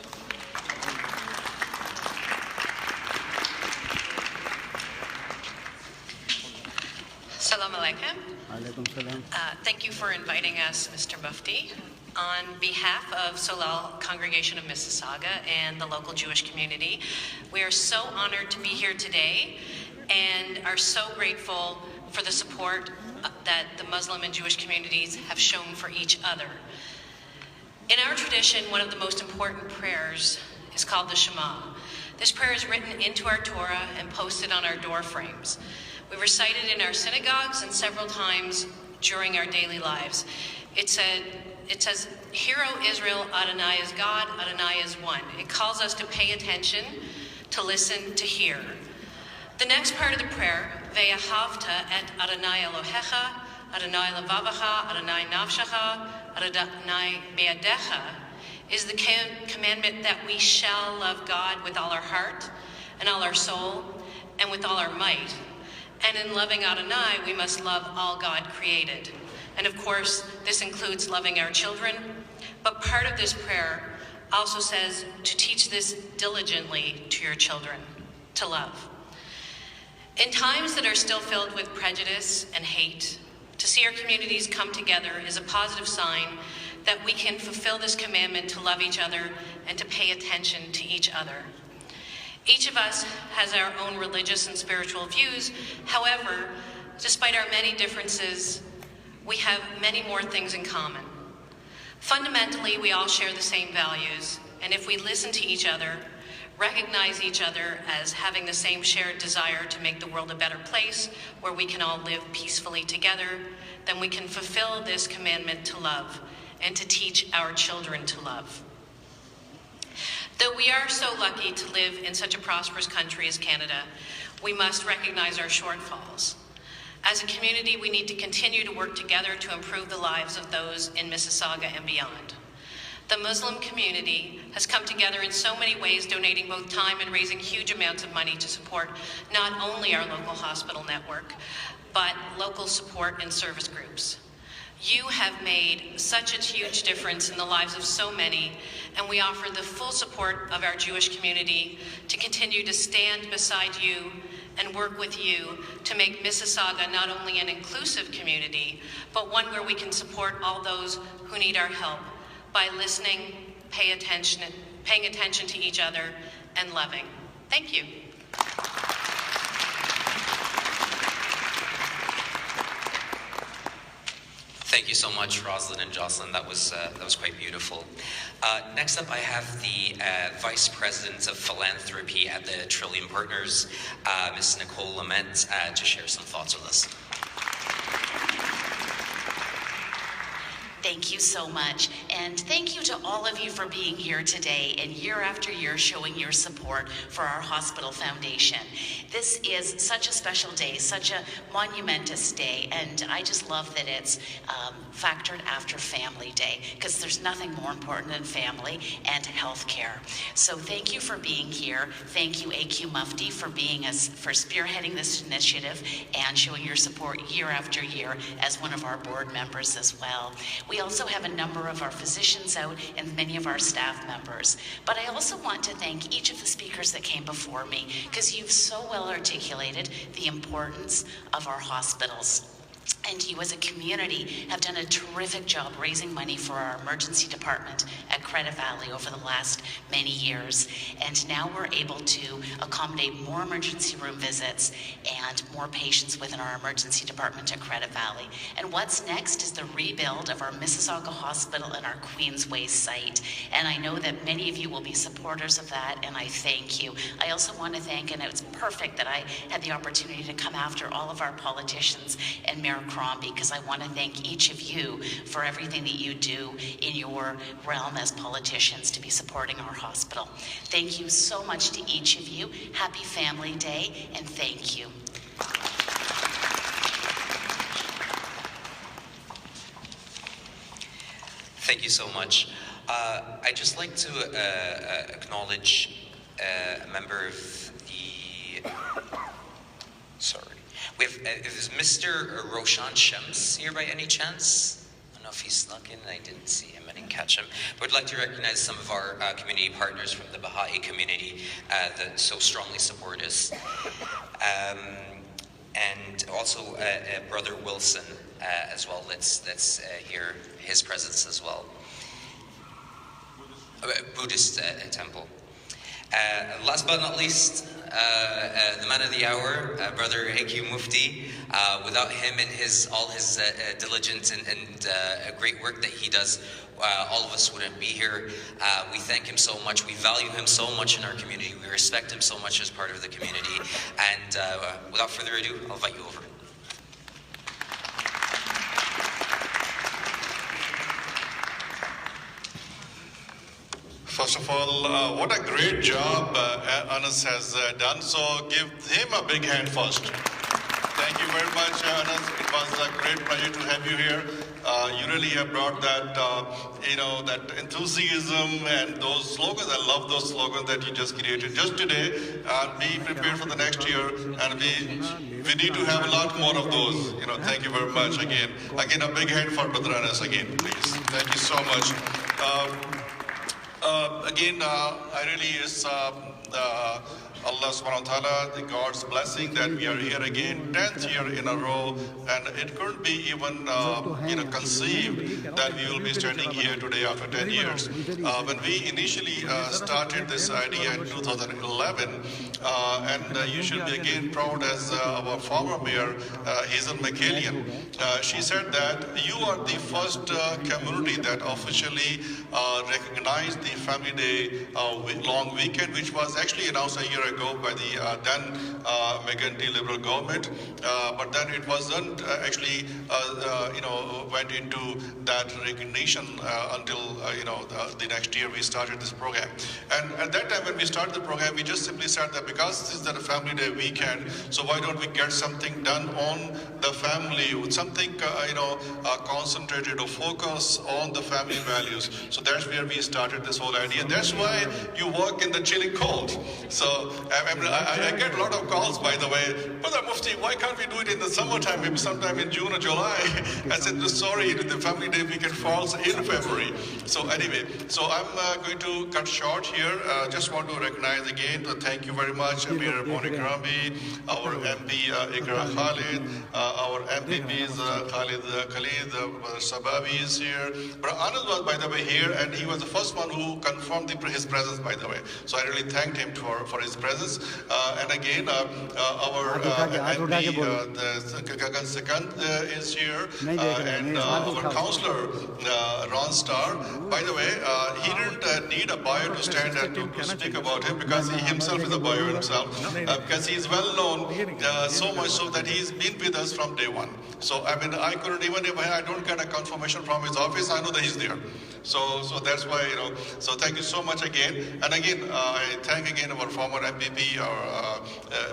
Assalamu alaikum. Thank you for inviting us, Mr. Mufti. On behalf of Solal Congregation of Mississauga and the local Jewish community, we are so honored to be here today and are so grateful for the support that the Muslim and Jewish communities have shown for each other. In our tradition, one of the most important prayers is called the Shema. This prayer is written into our Torah and posted on our door frames. We recite it in our synagogues and several times during our daily lives. It says, "Hear, O Israel, Adonai is God, Adonai is one." It calls us to pay attention, to listen, to hear. The next part of the prayer, "Ve'ahavta et Adonai Elohecha, Adonai levavacha, Adonai nafshacha, Adonai be'adecha," is the commandment that we shall love God with all our heart and all our soul and with all our might. And in loving Adonai, we must love all God created. And of course, this includes loving our children. But part of this prayer also says to teach this diligently to your children, to love. In times that are still filled with prejudice and hate, to see our communities come together is a positive sign that we can fulfill this commandment to love each other and to pay attention to each other. Each of us has our own religious and spiritual views. However, despite our many differences, we have many more things in common. Fundamentally, we all share the same values, and if we listen to each other, recognize each other as having the same shared desire to make the world a better place where we can all live peacefully together, then we can fulfill this commandment to love and to teach our children to love. Though we are so lucky to live in such a prosperous country as Canada, we must recognize our shortfalls. As a community, we need to continue to work together to improve the lives of those in Mississauga and beyond. The Muslim community has come together in so many ways, donating both time and raising huge amounts of money to support not only our local hospital network, but local support and service groups. You have made such a huge difference in the lives of so many, and we offer the full support of our Jewish community to continue to stand beside you and work with you to make Mississauga not only an inclusive community, but one where we can support all those who need our help by listening, paying attention to each other, and loving. Thank you. Thank you so much, Rosalind and Jocelyn. That was quite beautiful. Next up, I have the Vice President of Philanthropy at the Trillium Partners, Ms. Nicole Lament, to share some thoughts with us. Thank you so much, and thank you to all of you for being here today and year after year showing your support for our hospital foundation. This is such a special day, such a monumentous day, and I just love that it's factored after Family Day, because there's nothing more important than family and health care. So thank you for being here. Thank you, AQ Mufti, for spearheading this initiative and showing your support year after year as one of our board members as well. We also have a number of our physicians out and many of our staff members. But I also want to thank each of the speakers that came before me, because you've so well articulated the importance of our hospitals. And you as a community have done a terrific job raising money for our emergency department at Credit Valley over the last many years. And now we're able to accommodate more emergency room visits and more patients within our emergency department at Credit Valley. And what's next is the rebuild of our Mississauga Hospital and our Queensway site. And I know that many of you will be supporters of that, and I thank you. I also want to thank, and it's perfect that I had the opportunity to come after all of our politicians and Mayor Crombie, because I want to thank each of you for everything that you do in your realm as politicians to be supporting our hospital. Thank you so much to each of you. Happy Family Day, and thank you. Thank you so much. I'd just like to acknowledge a member of the... Sorry. We have, is Mr. Roshan Shams here by any chance? I don't know if he snuck in. I didn't see him. I didn't catch him. But I'd like to recognize some of our community partners from the Baha'i community that so strongly support us. And also Brother Wilson as well. Let's hear his presence as well. Buddhist temple. Last but not least, the man of the hour, Brother AQ Mufti. Without him and all his diligence and great work that he does, all of us wouldn't be here. We thank him so much. We value him so much in our community. We respect him so much as part of the community. And without further ado, I'll invite you over. First of all, what a great job Anas has done. So give him a big hand first. Thank you very much, Anas. It was a great pleasure to have you here. You really have brought that, that enthusiasm and those slogans. I love those slogans that you just created just today. And be prepared for the next year. And we need to have a lot more of those. Thank you very much again. Again, a big hand for Brother Anas again, please. Thank you so much. Again, I really is Allah subhanahu wa ta'ala, the God's blessing that we are here again, 10th year in a row, and it couldn't be even conceived that we will be standing here today after 10 years. When we initially started this idea in 2011, and you should be again proud as our former mayor, Hazel McCallion. She said that you are the first community that officially recognized the Family Day long weekend, which was actually announced a year ago by the then McGuinty Liberal government, but then it wasn't actually went into that recognition until the next year we started this program. And at that time when we started the program, we just simply said that because this is the Family Day weekend, so why don't we get something done on the family, with something concentrated or focus on the family values. So that's where we started this whole idea. That's why you work in the chilling cold. So I get a lot of calls, by the way, Brother Mufti, why can't we do it in the summertime, maybe sometime in June or July? I said, sorry, the Family Day weekend falls in February. So anyway, so I'm going to cut short here. Just want to recognize again, thank you very much, Mayor Bonnie Karambi, our MP Ikra Khalid, our MPPs Khalid Khalid, Brother Sababi is here. Brother Anand was, by the way, here, and he was the first one who confirmed his presence, by the way. So I really thanked him for his presence. And again, our MP, Gagan Sekand is here, and our councillor, Ron Starr. By the way, he didn't need a bio to stand and to speak about him, because he himself is a bio himself, because he is well known, so much so that he's been with us from day one. So I mean, I couldn't, even if I don't get a confirmation from his office, I know that he's there. So that's why, so thank you so much again. And again, I thank again our former MPP,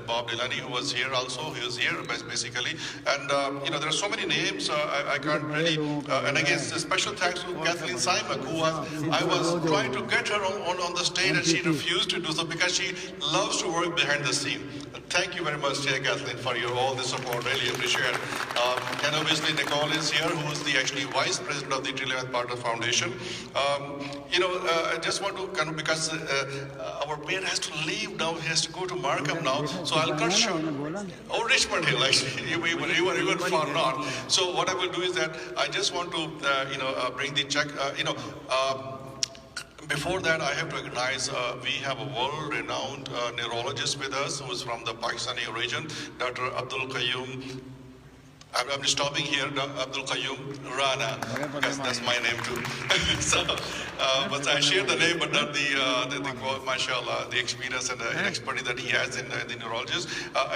Bob Delaney, who was here also. He was here basically. And there are so many names, I can't really, and again, special thanks to Kathleen Simak, who I was trying to get her on the stage, and she refused to do so because she loves to work behind the scene. Thank you very much, Kathleen, for all the support. Really appreciate it. And obviously Nicole is here, who is the actually vice president of the Trillion Partner Foundation. I just want to because our mayor has to leave now. He has to go to Markham now. So I'll cut short. Oh, Richmond Hill, actually, even far north. So what I will do is that I just want to bring the check. Before that, I have to recognize we have a world-renowned neurologist with us who is from the Pakistani region, Dr. Abdul Qayyum. I'm just stopping here, Abdul Qayyum Rana, because that's my name too. So, but I share the name, but not the mashallah, the experience and the expertise that he has in the neurologist.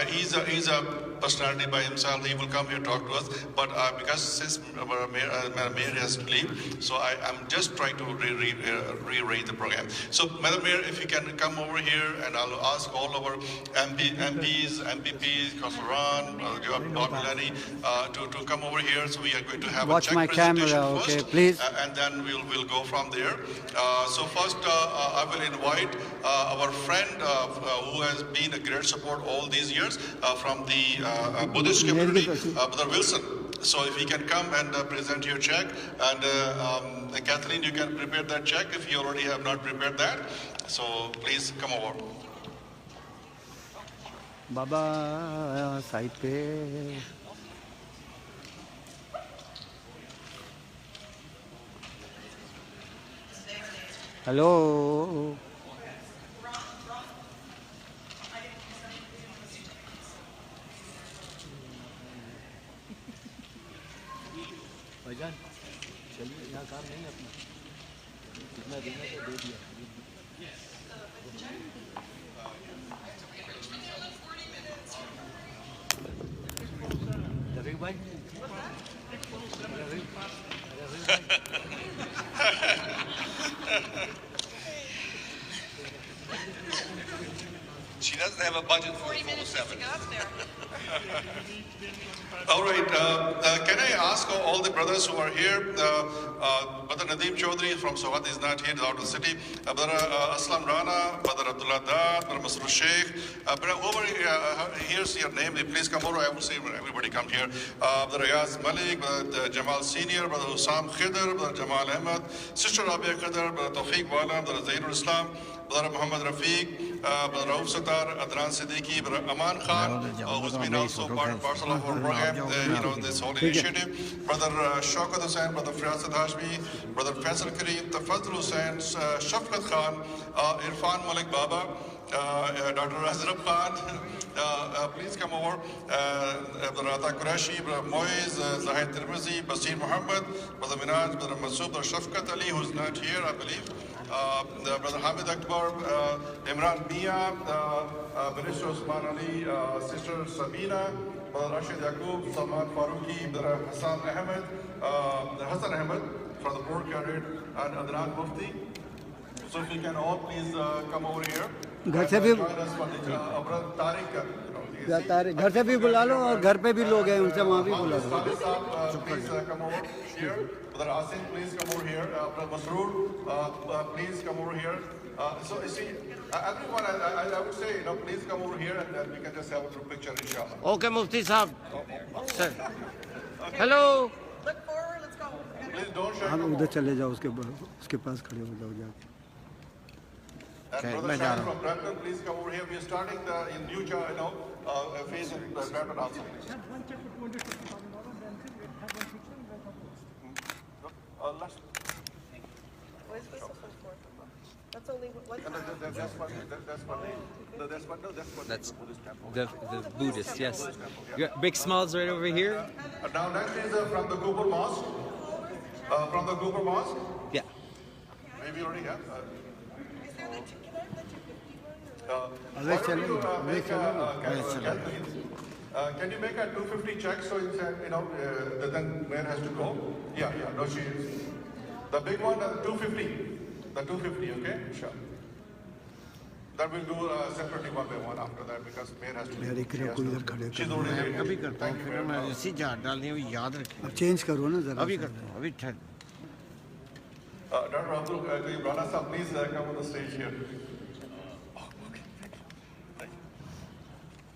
He's a personality by himself. He will come here talk to us. But because since our mayor has to leave, so I'm just trying to rearrange the program. So, Madam Mayor, if you can come over here, and I'll ask all our MPs, Councillor Ron, Bob Milani, to come over here. So we are going to have Watch a check my presentation camera, first, okay, please. And then we'll go from there. So first, I will invite our friend who has been a great support all these years from the Buddhist community, Brother Wilson. So if you can come and present your check, and Kathleen, you can prepare that check if you already have not prepared that. So please come over. Baba Saipe. Hello. भाईजान चलिए यहाँ काम नहीं अपना कितना देना तो दे दिया रवि भाई She doesn't have a budget for 40 minutes to get up there. All right, can I ask all the brothers who are here, Brother Nadeem Chaudhry from Sawat is not here, he's out of the city, Brother Aslam Rana, Brother Abdullah Dad, Brother Masrur Sheikh, Brother over here's your name, please come over, I will see everybody come here, Brother Ayaz Malik, Brother Jamal Senior, Brother Hussam Khidr, Brother Jamal Ahmed, Sister Rabia Khidr, Brother Tawfiq Wala, Brother Zainul Islam, Brother Muhammad Rafiq, Brother Rauf Sata, Star Adnan Siddiqui, Brother Aman Khan, who's been also parcel of our program, this whole initiative, Brother Shaukat Hussain, Brother Fiyasat Hashmi, Brother Faisal Kareem, Tafazul Hussain, Shafqat Khan, Irfan Malik Baba, Dr. Azrab Khan, please come over, Brother Ata Qureshi, Brother Moiz, Zahid Tirmizi, Basir Muhammad, Brother Minaj, Brother Masood, Brother Shafqat Ali, who's not here, I believe, Brother Hamid Akbar, Imran Mia, Minister Osman Ali, Sister Sabina, Brother Rashid Yaqub, Salman Faruqi, Brother Hassan Ahmed from the Port Cadet, and Adnan Mufti. So if you can all please come over here. घर से भी घर से भी बुला लो और घर पे भी लोग हैं उनसे वहाँ भी बुला लो. Please come over here. Brother Asim, please come over here. Brother Masroor, please come over here. So you see, everyone, I would say, please come over here and then we can just have a group picture, inshallah. Okay, Mufti Sahab. Sir. Hello. Look forward, let's go. Please don't share. हम उधर चले जाओ उसके पास खड़े हो जाओ जाके. And Brother Shah from Brampton, please come over here. We are starting the new phase in Brampton also. That's only one. That's the Buddhist, yes. You got big smiles right over here. Now next is from the Google Mosque. From the Google Mosque. Yeah. Maybe already have. Can you make a 250 check so then mayor has to go? Yeah, no, she is. The big one, 250. The 250, okay? Sure. Then we'll do separately one by one after that because mayor has to leave. She's already late. अभी करता हूँ फिर मैं ऐसी झाड़ डालनी है याद रखें. अब चेंज करो ना जरा. अभी करता हूँ अभी ठहर. Dr. Abdul Rana Sahab, please come on the stage here.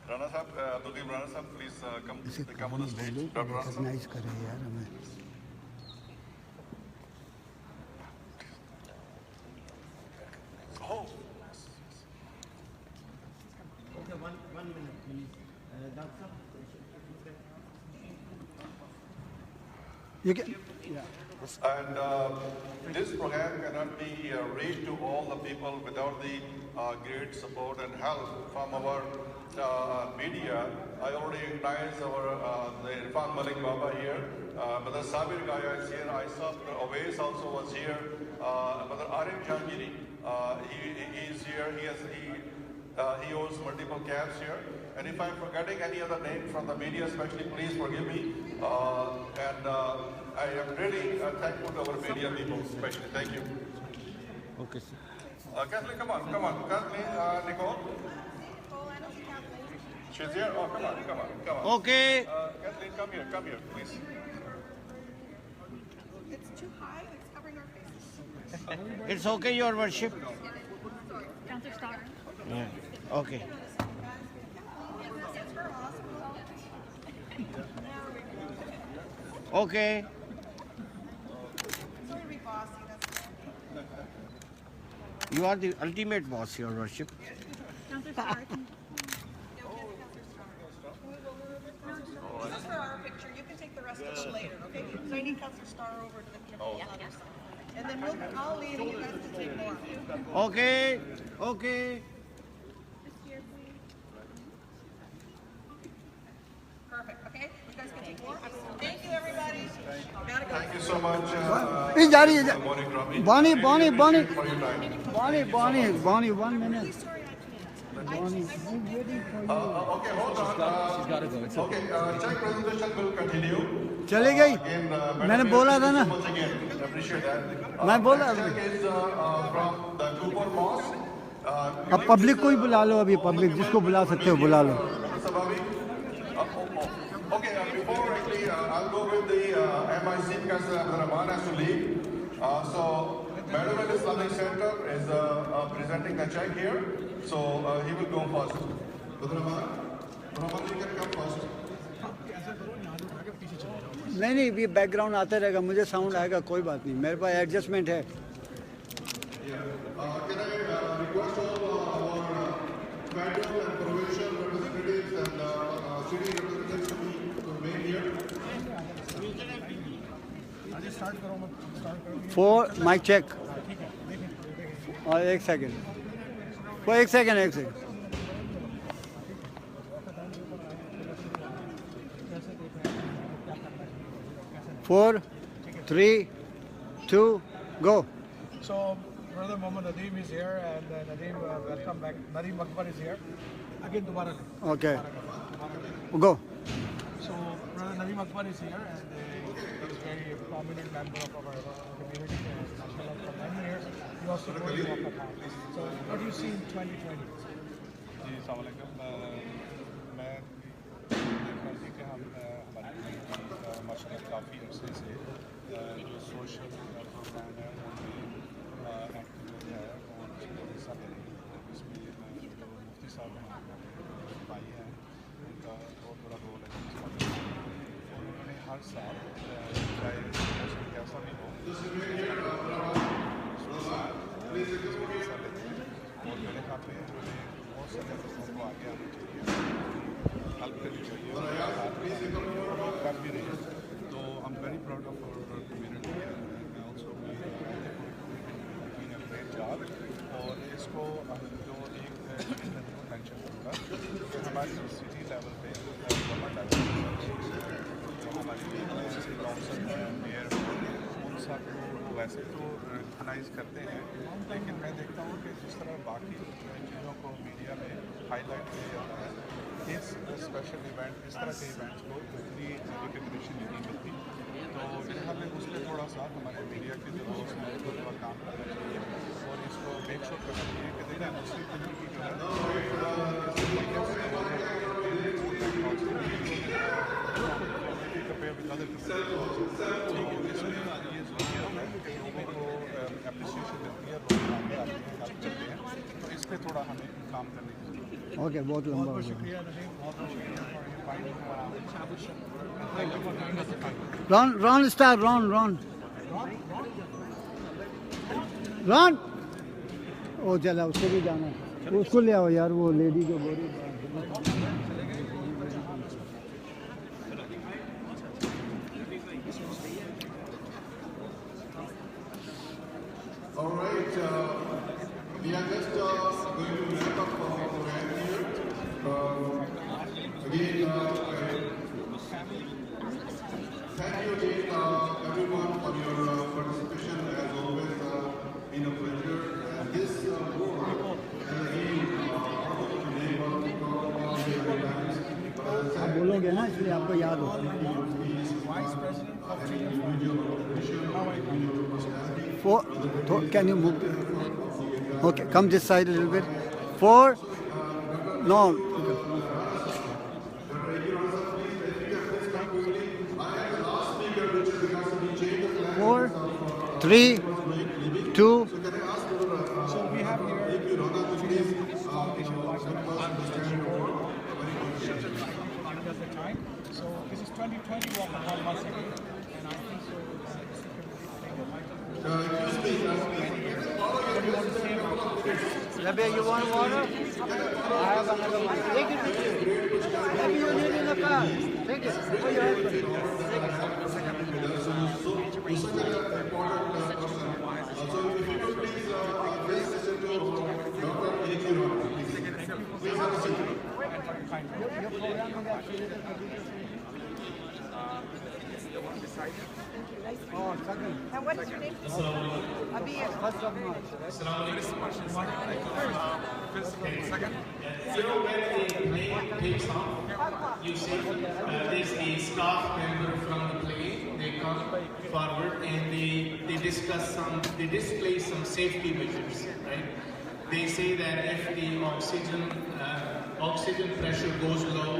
Rana Sahab, Abdul Rana Sahab, please come on the stage. Dr. Rana Sahab. Recognize करें यार हमें. Oh. Okay, one minute, please. Doctor. You can. Yeah. And this program cannot be reached to all the people without the great support and help from our media. I already recognize the Irfan Malik Baba here. Brother Sabir Gaya is here. I saw Awais also was here. Brother Arif Jangiri, he is here. He owns multiple caps here. And if I'm forgetting any other name from the media, especially, please forgive me. I am really thankful to our media people, especially. Thank you. Okay, sir. Kathleen, come on. Kathleen, Nicole. She's here? Oh, come on. Okay. Kathleen, come here, please. It's too high. It's covering our faces. It's okay, Your Worship. Counselor Starr. Yeah. Okay. Okay. You are the ultimate boss, Your Worship. Counselor Starr. This is for our picture. You can take the rest of them later, okay? So I need Counselor Starr over to the camera. And then I'll lead and you guys can take more. Okay. Okay. Perfect, okay? You guys can take more. Thank you, everybody. Gotta go. Thank you so much. Is that it? Bonnie, For your time. Bonnie, 1 minute. Bonnie, Okay, hold on. She's got to go. It's Okay, check presentation will continue. चली गई. मैंने बोला था ना. Appreciate that. मैं बोला. Check is from the Cooper Mosque. अब public को ही बुला लो अभी पब्लिक जिसको बुला सकते हो बुला लो. Okay, before actually, I'll go with the MIC because Rahman has to leave. So, Medal Islamic Center is presenting the check here. So, he will go first. Rahman, you can come first. नहीं ये background आता रहेगा मुझे sound आएगा कोई बात नहीं मेरे पास एडजस्टमेंट है. Can I request all our 4 mic check और 1 सेकंड वो 1 second 1 second 4 3 2 go. So, Brother Mohammed Nadeem is here, and Nadeem, welcome back. Nadeem Akbar is here. Again, Dubara. Okay. Go. So, Brother Nadeem Akbar is here, and he's a very prominent member of our community. National for many years. He also supported Walkathon. So, what do you see in 2020? जी अस्सलामुअलैकुम मैं देखा थी कि हम हमारी माशाल्लाह काफ़ी अरसे से जो सोशल प्रोग्राम है उनमें एक्टिव है और उसमें हिस्सा ले रही है इसमें जो मुफ्ती साहब हैं भाई हैं उनका बहुत बड़ा रोल है और उन्होंने हर साल चाहे मौसम कैसा भी हो हिस्सा लेते हैं और मेरे ख्याल में बहुत सारे लोगों को आगे आना चाहिए हेल्प करनी चाहिए और कर भी रही है तो I am very proud of our community and also doing a great job और इसको जो एक चीज़ मैं जरूर मेंशन करूँगा कि हमारी सिटी लेवल पे गवर्नमेंट लेवल जो हमारी काउंसिल है मेयर उन सबको वैसे तो रिकगनाइज करते हैं लेकिन मैं देखता हूँ कि जिस तरह बाकी चीज़ों को मीडिया में हाईलाइट किया जाता है इस स्पेशल इवेंट इस तरह के इवेंट्स को इतनी रिकग्निशन नहीं मिलती तो मेरे ख्याल में उस पर थोड़ा सा हमारे मीडिया के जो रोज हैं उसको थोड़ा काम करना चाहिए और इसको मेक श्योर करना चाहिए कि देखिए मुस्लिम कम्युनिटी जो है कंपेयर विद अदर कम्युनिटी इसमें ये ज़रूरी है कि लोगों को एप्रिसिएशन मिलती है लोग आगे आते हैं हेल्प करते हैं तो इस पर थोड़ा हमें काम करने की जरूरत है ओके बहुत लंबा हो शुक्रिया नदीम बहुत शुक्रिया Ron star Ron ओ चला उससे भी जाना उसको ले आओ यार वो लेडी को बोली All right, we are just going to wrap up our program here. Again, thank you again everyone for your participation. As always, been a pleasure. And this board has been आप बोलोगे ना इसलिए आपको याद हो Can you move? Okay, come this side a little bit. 4 no 4 3 2 So we have here the time. So this is 2020 Walkathon once again, and I think so. What do you want to say about it? Rabbi, you want water? I have another one. Take it with you. Maybe you need in the car. Take it. For your husband. And what is your name? Abir. You know, when the plane takes off, you see there's the staff member from the plane. They come forward and they display some safety measures, right? They say that if the oxygen pressure goes low,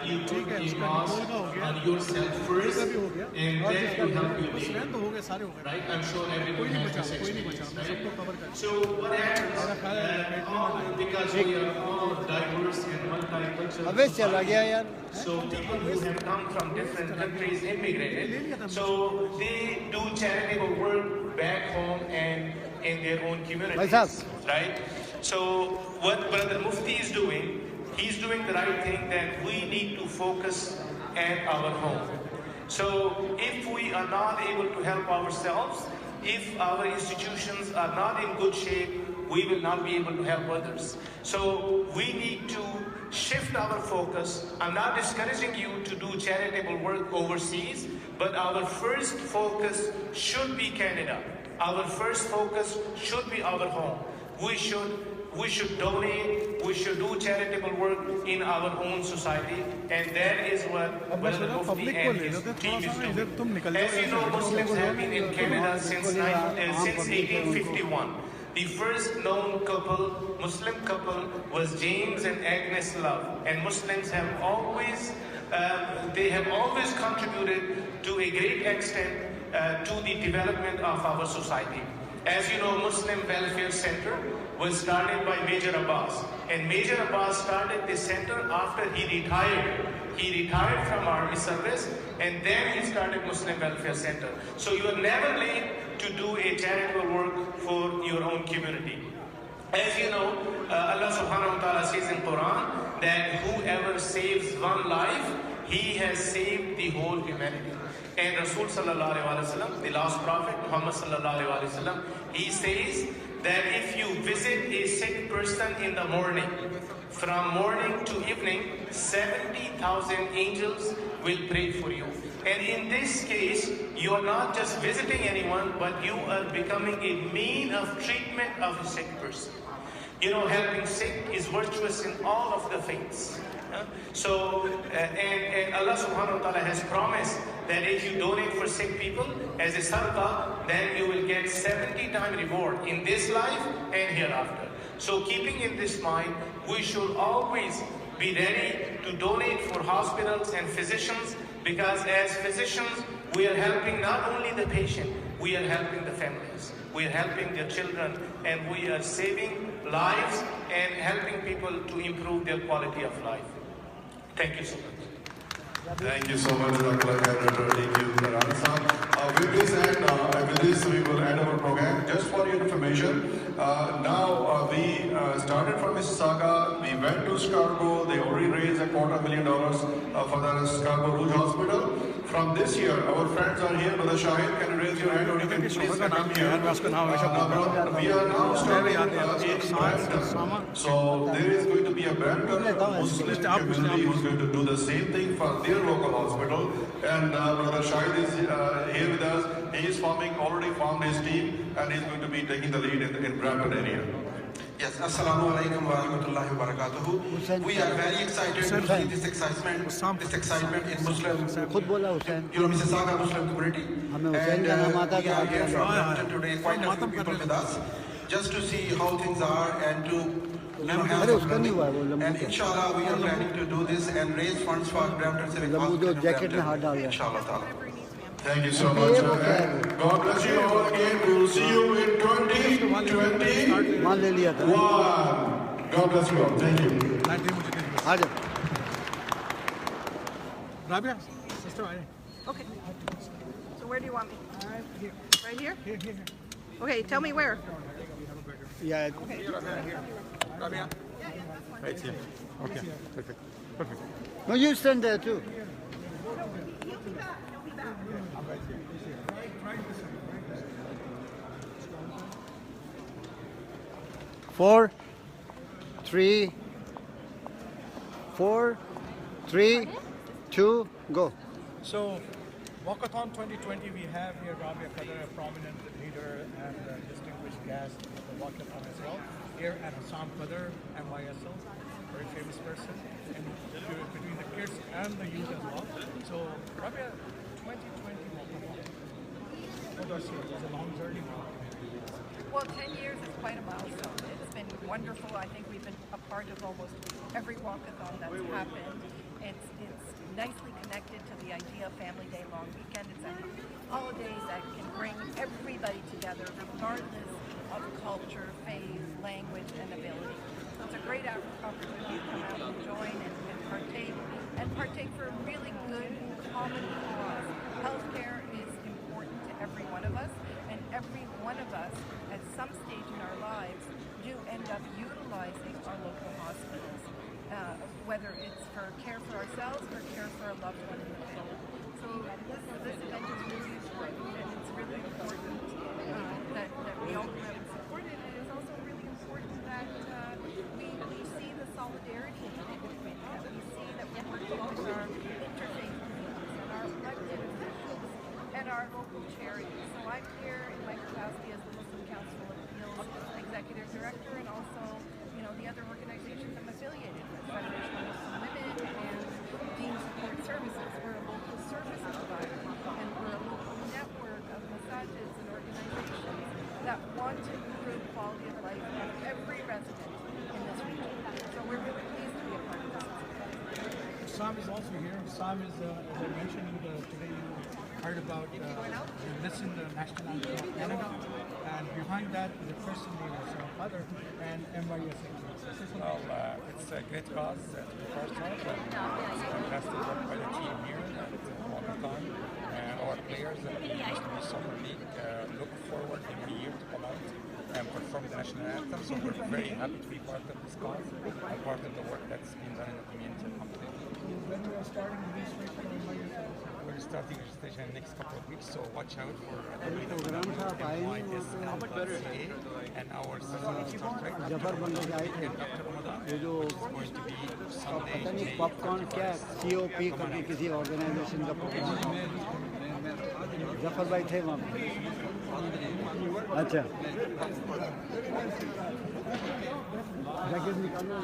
you put a mask on yourself first, and then you help your neighbor. Right? I'm sure everyone has this experience, right? So what happens, because we are all diverse and multicultural, so people who have come from different countries immigrated, so they do charitable work back home and in their own communities, right? So what Brother Mufti is doing, he's doing the right thing, that we need to focus at our home. So if we are not able to help ourselves, if our institutions are not in good shape, we will not be able to help others. So we need to shift our focus. I'm not discouraging you to do charitable work overseas, but our first focus should be Canada. Our first focus should be our home. We should donate, we should do charitable work in our own society, and that is what Brother Mufti and his team is doing. As you know, Muslims have been in Canada since 1851. The first known couple, Muslim couple, was James and Agnes Love, and Muslims have always contributed to a great extent to the development of our society. As you know, Muslim Welfare Center was started by Major Abbas, and Major Abbas started this center after he retired. He retired from army service, and then he started Muslim Welfare Center. So you are never late to do a charitable work for your own community. As you know, Allah subhanahu wa ta'ala says in Quran that whoever saves one life, he has saved the whole humanity. And Rasul sallallahu alaihi wasallam, the last prophet, Muhammad sallallahu alaihi wasallam, he says that if you visit a sick person in the morning, from morning to evening, 70,000 angels will pray for you. And in this case, you are not just visiting anyone, but you are becoming a mean of treatment of a sick person. You know, helping sick is virtuous in all of the faiths. So, and Allah subhanahu wa ta'ala has promised that if you donate for sick people as a sadaqah, then you will get 70-time reward in this life and hereafter. So keeping in this mind, we should always be ready to donate for hospitals and physicians, because as physicians, we are helping not only the patient, we are helping the families, we are helping their children, and we are saving lives and helping people to improve their quality of life. Thank you so much. Thank you so much, Dr. Thank you, with this and with this we will end our program. Just for your information, now we started from Mississauga, we went to Scarborough, they already raised $250,000 for the Scarborough Rouge Hospital. From this year, our friends are here. Brother Shahid, can you raise your hand or you can please come here? We are now starting in Brampton. So there is going to be a Brampton Muslim community who is going to do the same thing for their local hospital. And Brother Shahid is here with us. He is already formed his team, and he is going to be taking the lead in Brampton area. Yes, Assalamu alaikum wa rahmatullahi wa barakatuhu. We are very excited to see this excitement in Muslim, Mississauga Muslim community. And we are here from Brampton today, quite a few people with us, just to see how things are and to have some learning. And inshallah, we are planning to do this and raise funds for Brampton Civic Hospital. Inshallah ta'ala. Thank you so much. God bless you all again. We will see you in 2021. God bless you all. Thank you. Rabia, sister, okay. So where do you want me? Here. Right here? Here. Okay, tell me where. Yeah. Okay. Rabia. Right here. Okay. Perfect. No, you stand there too. Four, three, 2, go. So, Walkathon 2020, we have here Rabia Qadar, a prominent leader and distinguished guest of the Walkathon as well. Here at Hassan Qadar, MYSL, very famous person, and between the kids and the youth as well. So, Rabia, 2020 Walkathon. What do I see? It was a long journey. Well, 10 years is quite a milestone. It's been wonderful. I think we've been a part of almost every walkathon that's happened. It's nicely connected to the idea of Family Day long weekend. It's a holiday that can bring everybody together regardless of culture, faith, language, and ability. So it's a great opportunity to come out and join and partake for a really good common cause. Healthcare is important to every one of us, and every one of us at some stage in our lives do end up utilizing our local hospitals, whether it's for care for ourselves or care for a loved one in the field. So this event is really important, and it's really important we all come out and support it. And it's also really important that we see the solidarity in the community, that we see that we're working with our interfaith communities and our elected officials and our local charities. So I'm here in my capacity as the Muslim Council of Appeals Executive Director, and also, you know, the other organizations I'm affiliated with, Federation of Muslim Women and Dean Support Services. We're a local service provider, and we're a local network of masajids and organizations that want to improve quality of life of every resident in this region. So we're really pleased to be a part of this. Sam is also here. Sam is, as I mentioned today, you heard about Listen the National Anthem of Canada, and behind that is a person named Father and MYS. Well, it's a great cause to be part of, and it's fantastic work by the team here at Walkathon, and our players at the National Soccer League look forward every year to come out and perform the national anthem, so we're very happy to be part of this cause and part of the work that's been done in the community. When we are starting the research for MYS? We're starting registration in the next couple of weeks, so watch out for and our season will start right after Ramadan. ये जो पता नहीं popcorn क्या COP करके किसी organisation का programme Zafar भाई थे वहाँ पे अच्छा जैकेट निकालना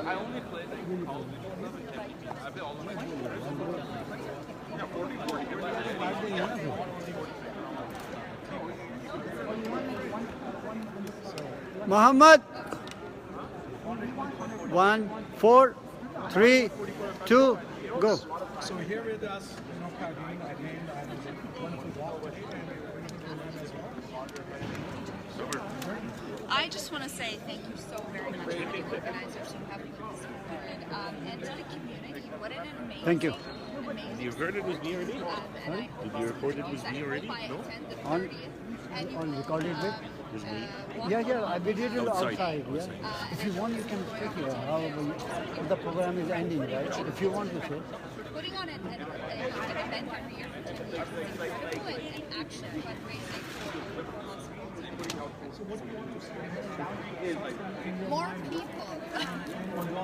I only played college. I've been all the way. Yeah, 40. Muhammad 1 4 3 2 go. So here with us, you know, Kaveen, again, and it's a wonderful walk today, and we're going to learn as well. I just want to say thank you so very much to the organizers who have put this forward, and to the community. What an amazing, Thank you. amazing You heard it was me already? Sorry? Did you record it was me already? No? On recorded bit? Was me? Yeah, we did it Outside. outside. Yeah. If you want, you can speak here. However, the program is ending, right? If you want to say. Putting on an event every year for 10 years is incredible, and action fundraising for more people.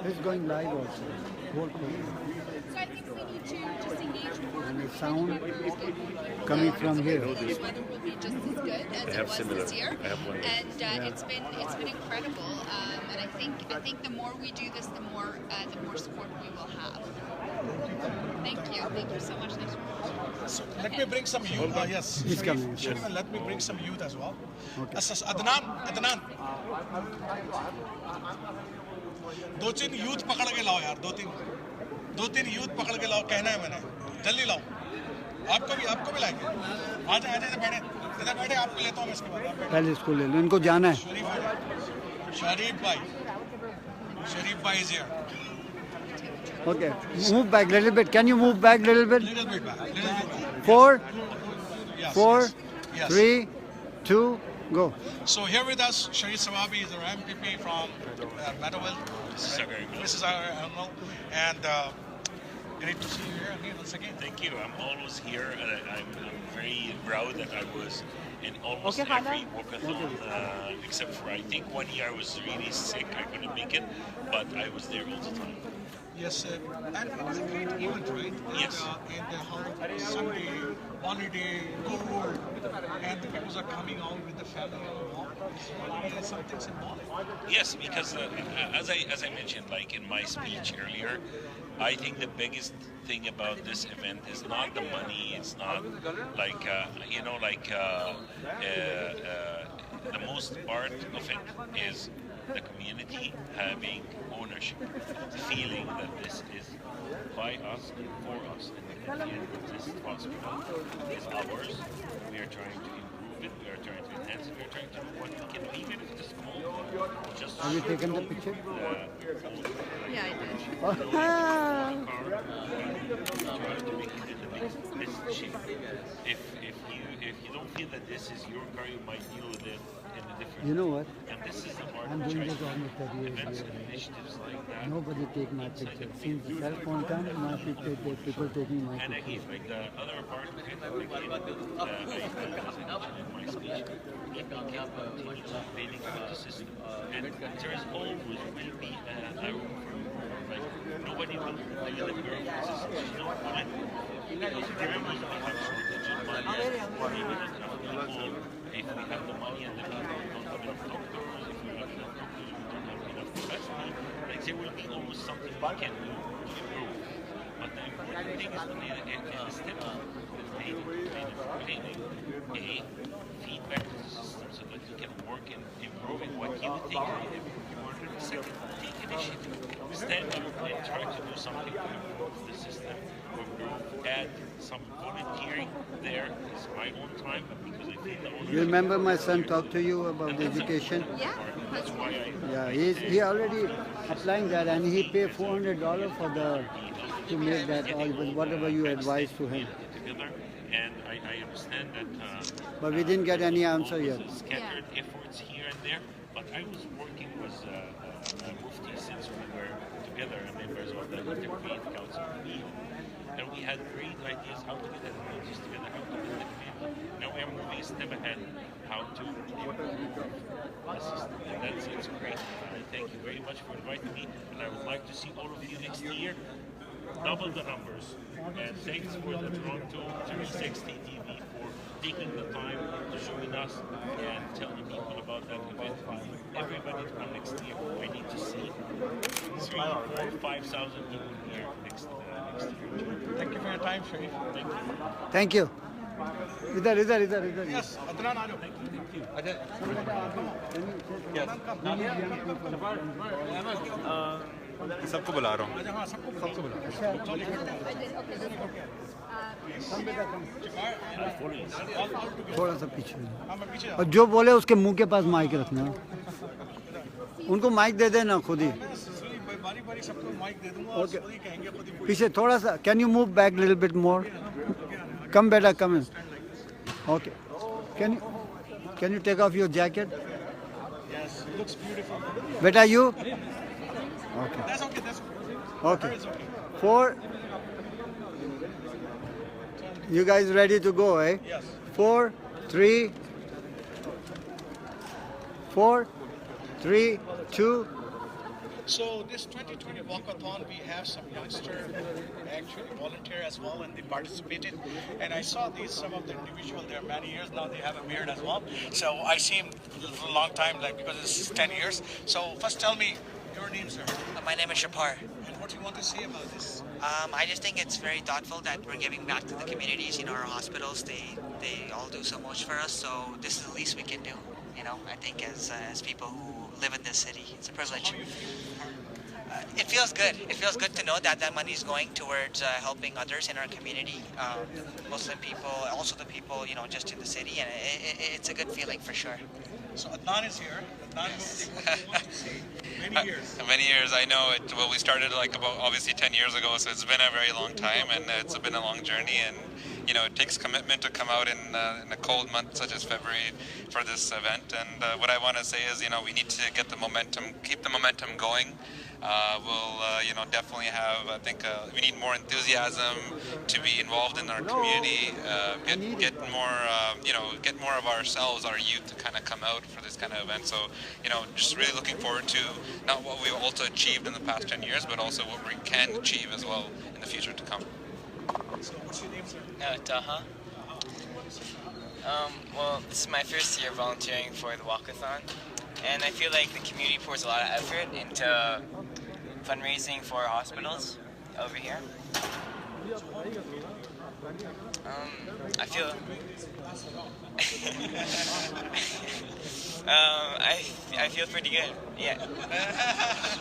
It's going live also. Whole program. So I think we need to just engage more. And the sound coming from here. The weather will be just as good as it was this year, and it's been incredible. And I think the more we do this, the more support we will have. Thank you so much. So let me bring some youth. Yes, He's coming. Sharif, let me bring some youth as well. Okay. Adnan. दो तीन youth पकड़ के लाओ यार, दो तीन youth पकड़ के लाओ, कहना है मैंने, जल्दी लाओ। आपको भी लाएंगे। आ जाए बैठे आपको लेता हूँ मैं इसके बाद। पहले इसको ले लो, इनको जाना है। शरीफ भाई is here. Okay, move back a little bit. Can you move back a little bit? Little bit back. 4 Yes, 4 yes. 3 2 go. So here with us, Sharif Sawabi is our MPP from Meadowville, Mississauga, and great to see you here again once again. Thank you. I'm always here, and I'm very proud that I was in almost every walkathon, except for I think 1 year I was really sick. I couldn't make it, but I was there all the time. Yes, and it was a great event, right? Yes. And Sunday, holiday, cold, and the people are coming out with the family and walk. It's something symbolic. Yes, because as I mentioned, like in my speech earlier, I think the biggest thing about this event is not the money. It's not like the most part of it is the community having ownership, feeling that this is by us and for us, and at the end of this hospital is ours. We are trying to improve it. We are trying to enhance it. We are trying to do what we can, even if it's small. Just Have you taken the picture? Yeah, I did. Try to make it in the best shape. If you don't feel that this is your car, you might deal with it in a different. You know what? And this is the market. I'm doing this almost 38 years. Nobody take my picture. Since the cell phone come, my picture, people taking my And picture. again, like the other part of it, like in my speech, if we can continue building up the system, and there is always will be a room for improvement. Like nobody will feel that we're in the system. There's no point because there will be a shortage of money. Maybe not enough people. If we have the money and the people don't have enough doctors, if we have enough doctors, we don't have enough capacity. Like there will be always something we can do to improve. But the important thing is to make a step up and creating a feedback system so that you can work in improving what you think you have. Second, take initiative. Stand up and try to do something to improve the system. Add some volunteering there. It's my own time, but because I feel the owner. You remember my son talked to you about the education? Yeah. That's why Yeah, he already applying that, and he paid $400 for to make that all, whatever you advise to him. together, and I understand that. But we didn't get any answer yet. Scattered efforts here and there, but I was working with Mufti since we were together, members of the Interfaith Council meal, and we had great ideas how to get the communities together, how to get the community. Now we are moving a step ahead, how to improve the system, and it's great. I thank you very much for inviting me, and I would like to see all of you next year. Double the numbers, and thanks for the Toronto 360 TV for taking the time to join us and telling people about that event. Everybody to come next year. I need to see 3,000 or 5,000 people here next year. Thank you for your time, Sharif. Thank you. Thank you. इधर Yes, Adnan, आ जाओ. सबको बुला रहा हूँ हाँ, सबको बुला. थोड़ा सा पीछे हाँ, मैं पीछे और जो बोले उसके मुंह के पास माइक रखना उनको माइक दे देना खुद ही बारी सबको माइक दे दूंगा और खुद ही कहेंगे खुद ही. पीछे थोड़ा सा can you move back little bit more come बेटा come okay can you take off your jacket Yes, it looks beautiful. बेटा you Okay. That's okay. Okay. 4. You guys ready to go, eh? Yes. 4, 3, 4, 3, 2. So this 2020 walkathon, we have some youngsters actually volunteer as well, and they participated. And I saw some of the individuals. There are many years now. They have a beard as well. So I see him for a long time, like because it's 10 years. So first, tell me your name, sir. My name is Shapar. And what do you want to say about this? I just think it's very thoughtful that we're giving back to the communities. You know, our hospitals, they all do so much for us. So this is the least we can do. You know, I think as people who live in this city, it's a privilege. It feels good. It feels good to know that that money is going towards helping others in our community, Muslim people, also the people, you know, just in the city, and it's a good feeling for sure. So Adnan is here. Adnan, what do you want to say? Many years. Many years, I know it. Well, we started like about obviously 10 years ago, so it's been a very long time, and it's been a long journey. And you know, it takes commitment to come out in a cold month such as February for this event. And what I want to say is, you know, we need to get the momentum, keep the momentum going. We'll, you know, definitely have. I think we need more enthusiasm to be involved in our community. Get more, you know, get more of ourselves, our youth, to kind of come out for this kind of event. So, you know, just really looking forward to not what we've also achieved in the past 10 years, but also what we can achieve as well in the future to come. So what's your name, sir? Taha. Well, this is my first year volunteering for the walkathon, and I feel like the community pours a lot of effort into fundraising for hospitals over here. I feel I feel pretty good. Yeah.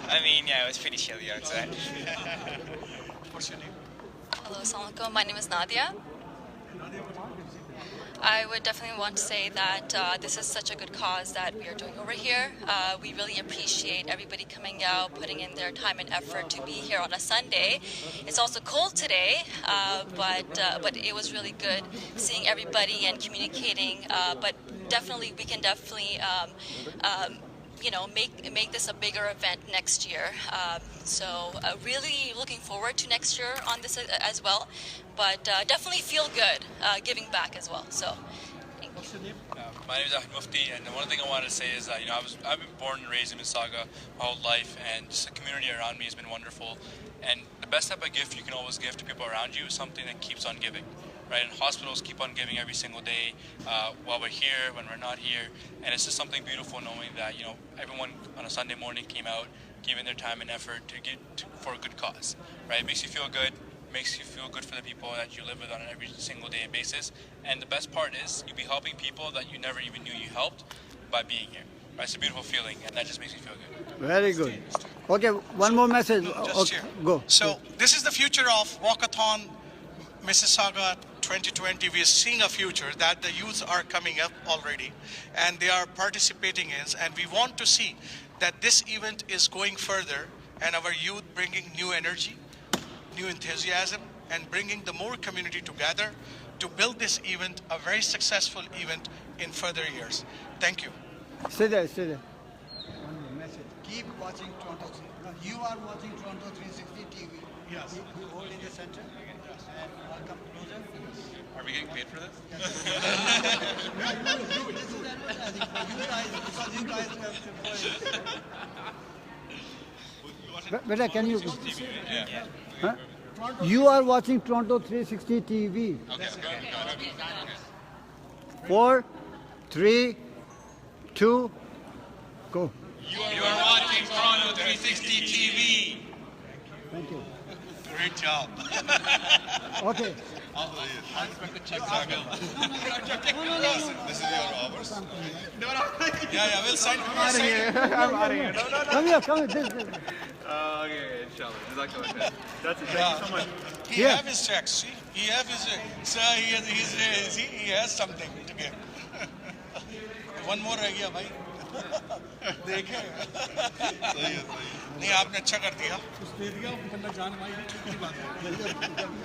I mean, yeah, it was pretty chilly outside. What's your name? Hello, assalamualaikum. My name is Nadia. I would definitely want to say that this is such a good cause that we are doing over here. We really appreciate everybody coming out, putting in their time and effort to be here on a Sunday. It's also cold today, but it was really good seeing everybody and communicating. But definitely, we can definitely make this a bigger event next year. So really looking forward to next year on this as well. But definitely feel good giving back as well. So. My name is Ahmed Mufti, and one thing I wanted to say is that I've been born and raised in Mississauga my whole life, and just the community around me has been wonderful. And the best type of gift you can always give to people around you is something that keeps on giving, right? And hospitals keep on giving every single day while we're here, when we're not here, and it's just something beautiful knowing that everyone on a Sunday morning came out, giving their time and effort for a good cause, right? It makes you feel good. Makes you feel good for the people that you live with on an every single day basis. And the best part is you'll be helping people that you never even knew you helped by being here. Right? It's a beautiful feeling, and that just makes me feel good. Very good. Okay, one more message. Okay, go. So this is the future of Walkathon Mississauga 2020. We are seeing a future that the youths are coming up already, and they are participating in. And we want to see that this event is going further, and our youth bringing new energy, new enthusiasm, and bringing the more community together to build this event a very successful event in further years. Thank you. Stay there, stay there. One more message. Keep watching Toronto. You are watching Toronto 360 TV. Yes. You hold in the center and I'll come closer. Are we getting paid for this? No, you do it. This is advertising for you guys because you guys have to. Beta, can you? Yeah. Huh? You are watching Toronto 360 TV. Okay. 4, 3, 2, go. You are watching Toronto 360 TV. Thank you. Great job. Okay. I'll expect the check. This is your hours. Yeah, we'll sign. I'm out of here. I'm out of here. Come here, come here. Okay, inshallah. Jazakallah khair. That's it. Thank you so much. He have his checks. See, he have his. Sir, he has something to give. One more रह गया भाई. देखे. नहीं आपने अच्छा कर दिया. कुछ दे दिया बंदा जान भाई की बात है.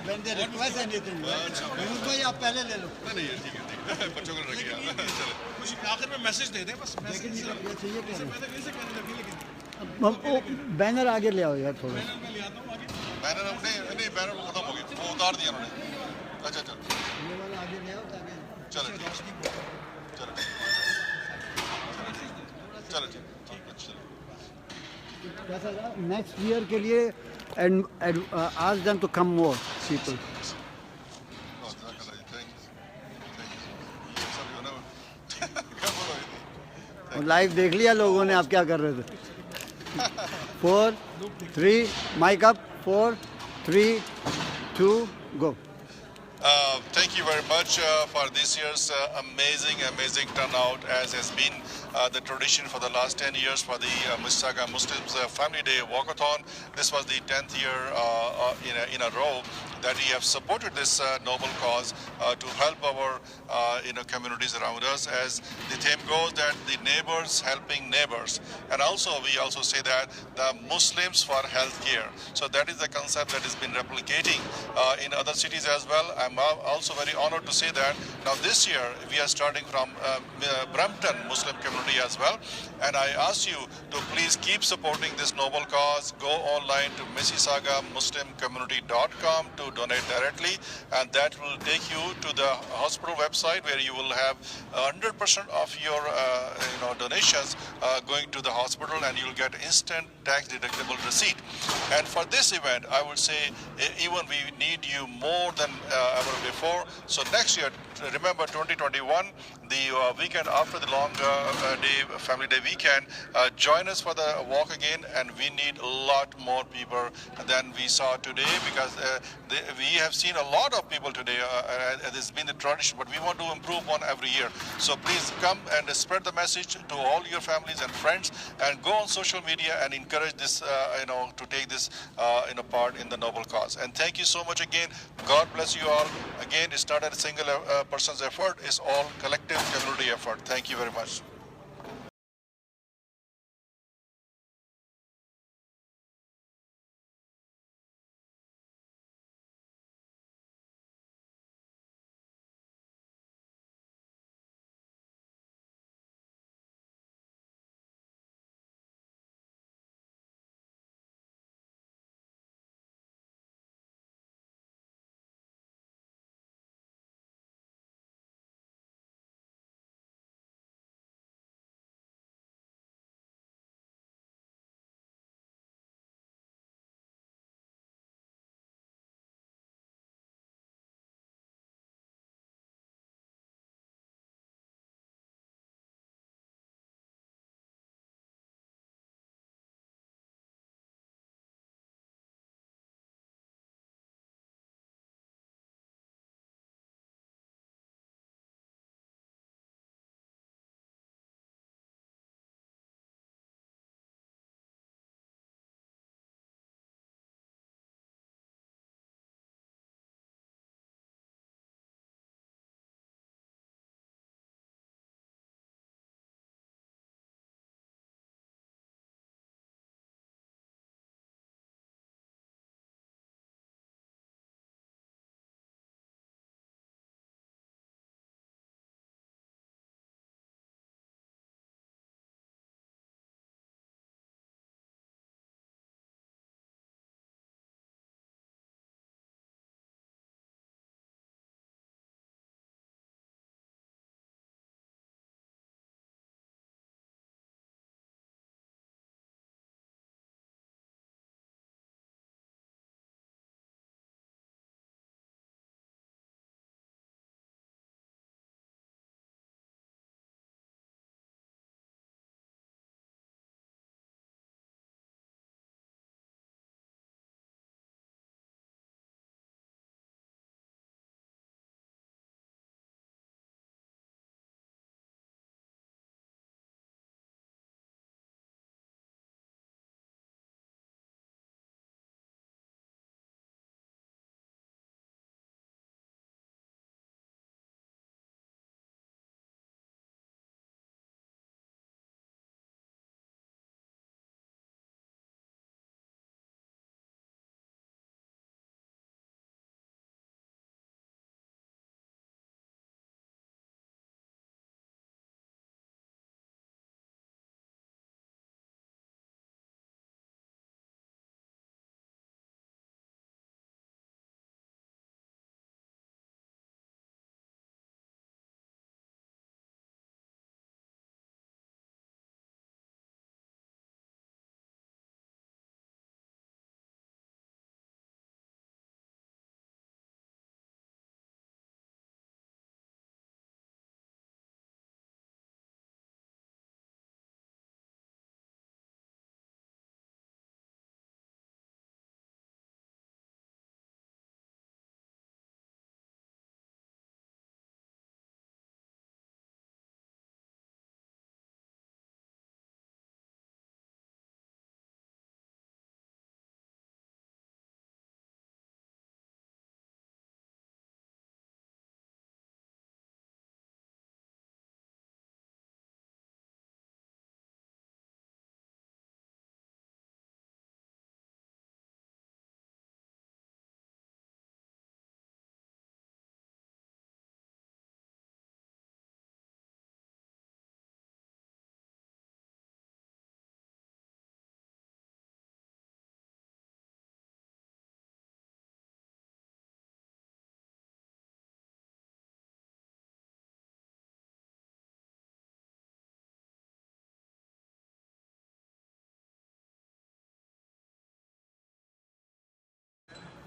When they request anything, उनको ही आप पहले ले लो. नहीं ठीक है बच्चों को रखिए. चलो. कुछ आखिर में मैसेज दे दे बस. लेकिन ये चाहिए क्या? ऐसे कहने लगी लेकिन. बैनर आगे ले आओ यार थोड़ा. बैनर नहीं बैनर खत्म हो गया. वो उतार दिया उन्होंने. अच्छा चलो. ये वाला आगे ले आओ ताकि. चलो. चलो. चलो ठीक है. कैसा था नेक्स्ट ईयर के लिए ask them to come more people. Live देख लिया लोगों ने आप क्या कर रहे थे. 4, 3, mic up. 4, 3, 2, go. Thank you very much for this year's amazing turnout, as has been the tradition for the last 10 years for the Mississauga Muslims Family Day Walkathon. This was the 10th year in a row that we have supported this noble cause to help our communities around us. As the theme goes, that the neighbors helping neighbors, and also we also say that the Muslims for health care. So that is the concept that has been replicating in other cities as well. I'm also very honored to say that now this year we are starting from Brampton Muslim community as well, and I ask you to please keep supporting this noble cause. Go online to mississaugamuslimcommunity.com to donate directly, and that will take you to the hospital website where you will have 100% of your donations going to the hospital, and you'll get instant tax deductible receipt. And for this event, I would say even we need you more than ever before. So next year, remember 2021, the weekend after the long family day weekend, join us for the walk again, and we need a lot more people than we saw today, because we have seen a lot of people today. It has been the tradition, but we want to improve on every year. So please come and spread the message to all your families and friends, and go on social media and encourage this, to take this, part in the noble cause. And thank you so much again. God bless you all. Again, it's not a single person's effort; it's all collective community effort. Thank you very much.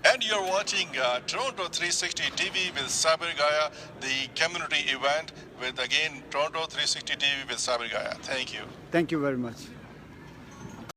And you're watching Toronto 360 TV with Sabir Gaya, the community event with, again, Toronto 360 TV with Sabir Gaya. Thank you. Thank you very much.